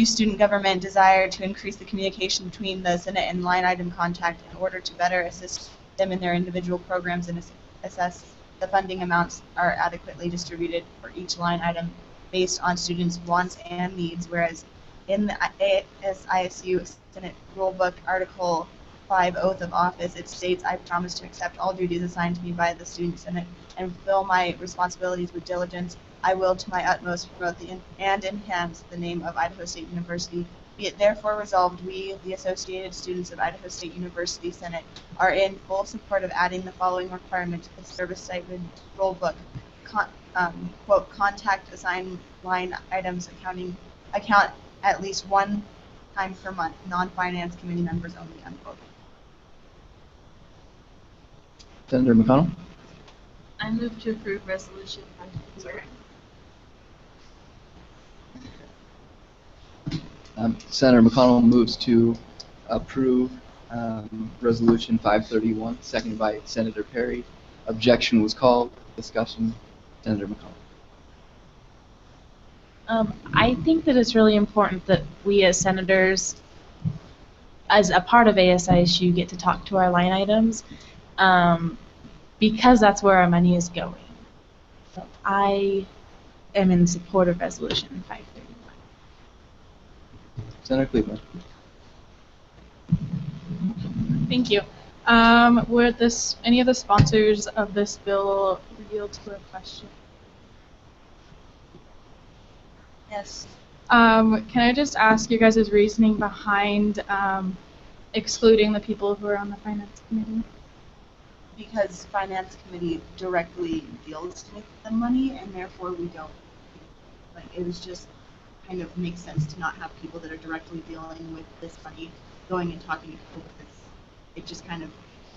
student government desire to increase the communication between the Senate and line item contact in order to better assist them in their individual programs and assess the funding amounts are adequately distributed for each line item based on students' wants and needs, whereas in the ASISU Senate Rulebook Article 5 Oath of Office, it states, I promise to accept all duties assigned to me by the Student Senate and fulfill my responsibilities with diligence. I will to my utmost promote and enhance the name of Idaho State University. Be it therefore resolved, we, the Associated Students of Idaho State University Senate, are in full support of adding the following requirement to the service stipend rulebook. Quote, contact assigned line items account at least one time per month, non-finance committee members only, unquote. Senator McConnell? I move to approve resolution 531. Senator McConnell moves to approve Resolution 531, seconded by Senator Perry. Objection was called. Discussion. Senator McConnell. I think that it's really important that we as senators, as a part of ASISU, get to talk to our line items because that's where our money is going. So I am in support of Resolution 531. Senator Cleveland. Thank you. Were any of the sponsors of this bill yield to a question? Yes. Can I just ask you guys' reasoning behind excluding the people who are on the Finance Committee? Because Finance Committee directly deals with the money, and therefore we don't, like, it was just kind of makes sense to not have people that are directly dealing with this money going and talking to people, because it just kind of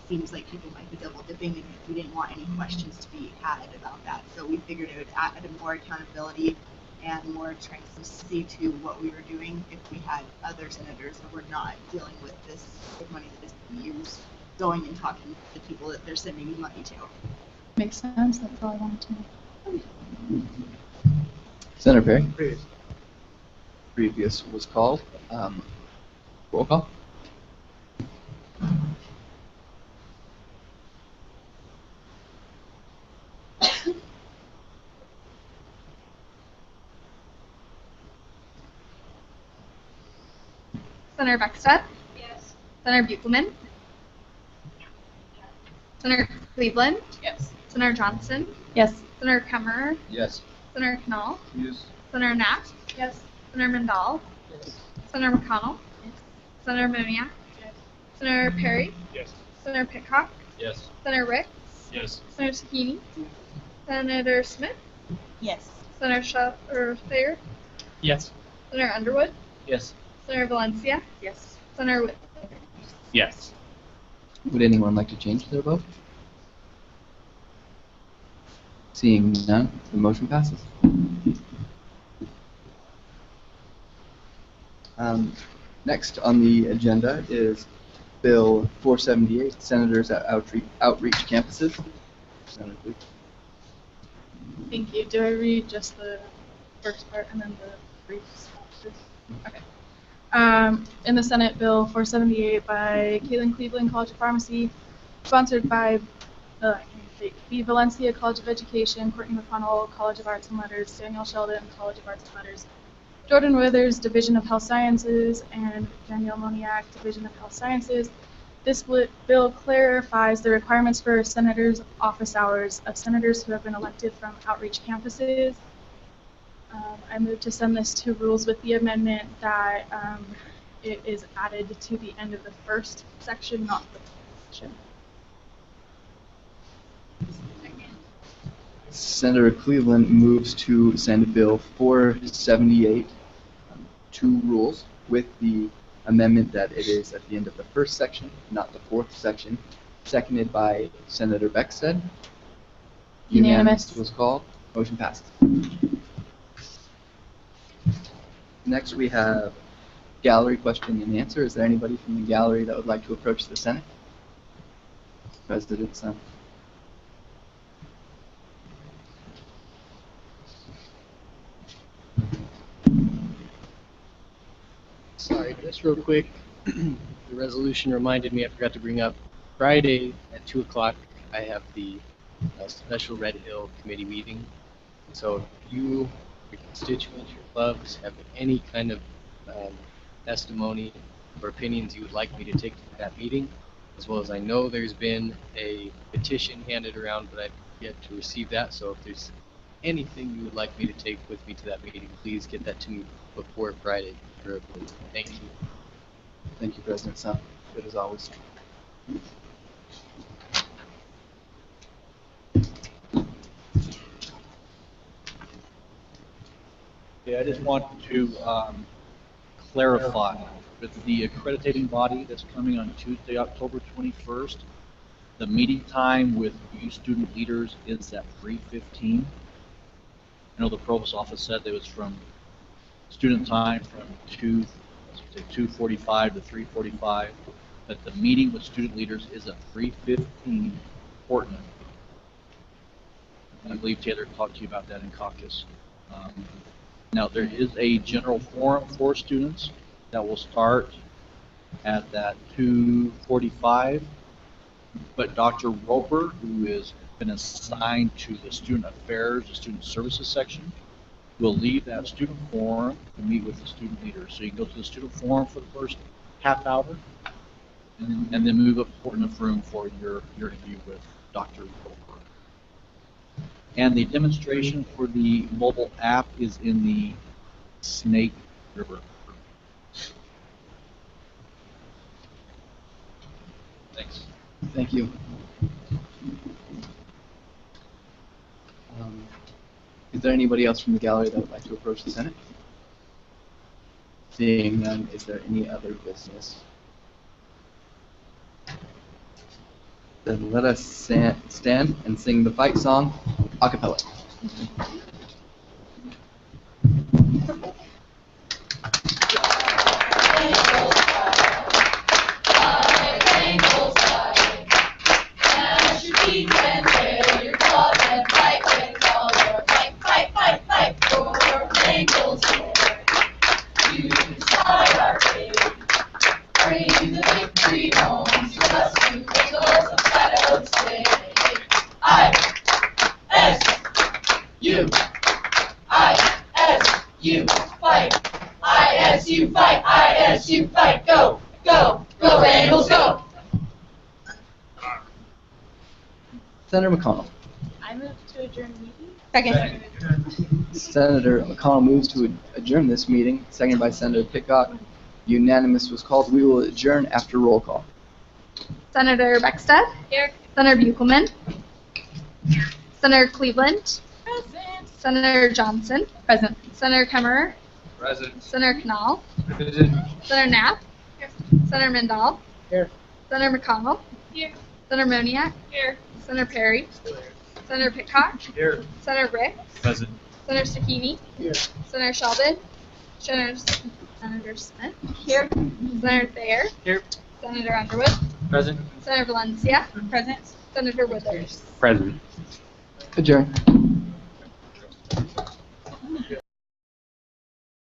seems like people might be double dipping, and we didn't want any questions to be had about that. So we figured it would add more accountability and more transparency to what we were doing if we had other senators that were not dealing with this money that is being used, going and talking to the people that they're sending the money to. Makes sense. That's all I wanted to know. Senator Perry. Please. Previous was called. Roll call. Senator Beckstead? Yes. Senator Buchelman? Senator Cleveland? Yes. Senator Johnson? Yes. Senator Kemmerer? Yes. Senator Knopf? Yes. Senator Knapp? Yes. Senator Mandel? Yes. Senator McConnell? Yes. Senator Moniak? Yes. Senator Perry? Yes. Senator Pitcock? Yes. Senator Ricks? Yes. Senator Sahini? Senator Smith? Yes. Senator Thayer? Yes. Senator Underwood? Yes. Senator Valencia? Yes. Senator Whit? Yes. Would anyone like to change their vote? Seeing none, the motion passes. Next on the agenda is Bill 478, Senators at Outreach Campuses. Senator, please. Thank you. Do I read just the first part and then the briefs? Okay. In the Senate, Bill 478 by Caitlin Cleveland, College of Pharmacy, sponsored by the Valencia College of Education, Courtney McConnell, College of Arts and Letters, Daniel Sheldon, College of Arts and Letters, Jordan Withers, Division of Health Sciences, and Danielle Moniak, Division of Health Sciences. This bill clarifies the requirements for senators' office hours of senators who have been elected from outreach campuses. I move to send this to rules with the amendment that it is added to the end of the first section, not the section. Senator Cleveland moves to send Bill 478 to rules with the amendment that it is at the end of the first section, not the fourth section. Seconded by Senator Beckstead. Unanimous. Was called. Motion passes. Next we have gallery question and answer. Is there anybody from the gallery that would like to approach the Senate? President Sun. Sorry, just real quick. The resolution reminded me I forgot to bring up Friday at 2 o'clock. I have the special Red Hill committee meeting. So if you, your constituents, your clubs have any kind of testimony or opinions you would like me to take to that meeting, as well as I know there's been a petition handed around, but I've yet to receive that. So if there's anything you would like me to take with me to that meeting, please get that to me before Friday. Thank you. Thank you, President Sun. Good as always. Yeah, I just want to clarify with the accrediting body that's coming on Tuesday, October 21st, the meeting time with you student leaders is at 3:15. I know the provost office said it was from student time from 2:45 to 3:45, but the meeting with student leaders is at 3:15 Portland. I believe Taylor talked to you about that in caucus. Now there is a general forum for students that will start at that 2:45, but Dr. Roper, who has been assigned to the student affairs, the student services section, will leave that student forum to meet with the student leaders. So you can go to the student forum for the first half hour, and then move up to Portland room for your interview with Dr. Roper. And the demonstration for the mobile app is in the Snake River. Thanks. Thank you. Is there anybody else from the gallery that would like to approach the Senate? Seeing none, is there any other business? Then let us stand and sing the fight song a cappella. ISU fight, go, go, go Bengals, go! Senator McConnell. I move to adjourn the meeting. Second. Senator McConnell moves to adjourn this meeting, seconded by Senator Pitcock. Unanimous was called. We will adjourn after roll call. Senator Beckstead. Here. Senator Buchelman. Senator Cleveland. Present. Senator Johnson. Present. Senator Kemmerer. Present. Senator Knall. Present. Senator Knapp. Here. Senator Mindall. Here. Senator McConnell. Here. Senator Moniak. Here. Senator Perry. Senator Pitcock. Here. Senator Ricks. Present. Senator Sakini. Here. Senator Sheldon. Senator Smith. Here. Senator Thayer. Here. Senator Underwood. Present. Senator Valencia. Present. Senator Withers. Present. Adjourn.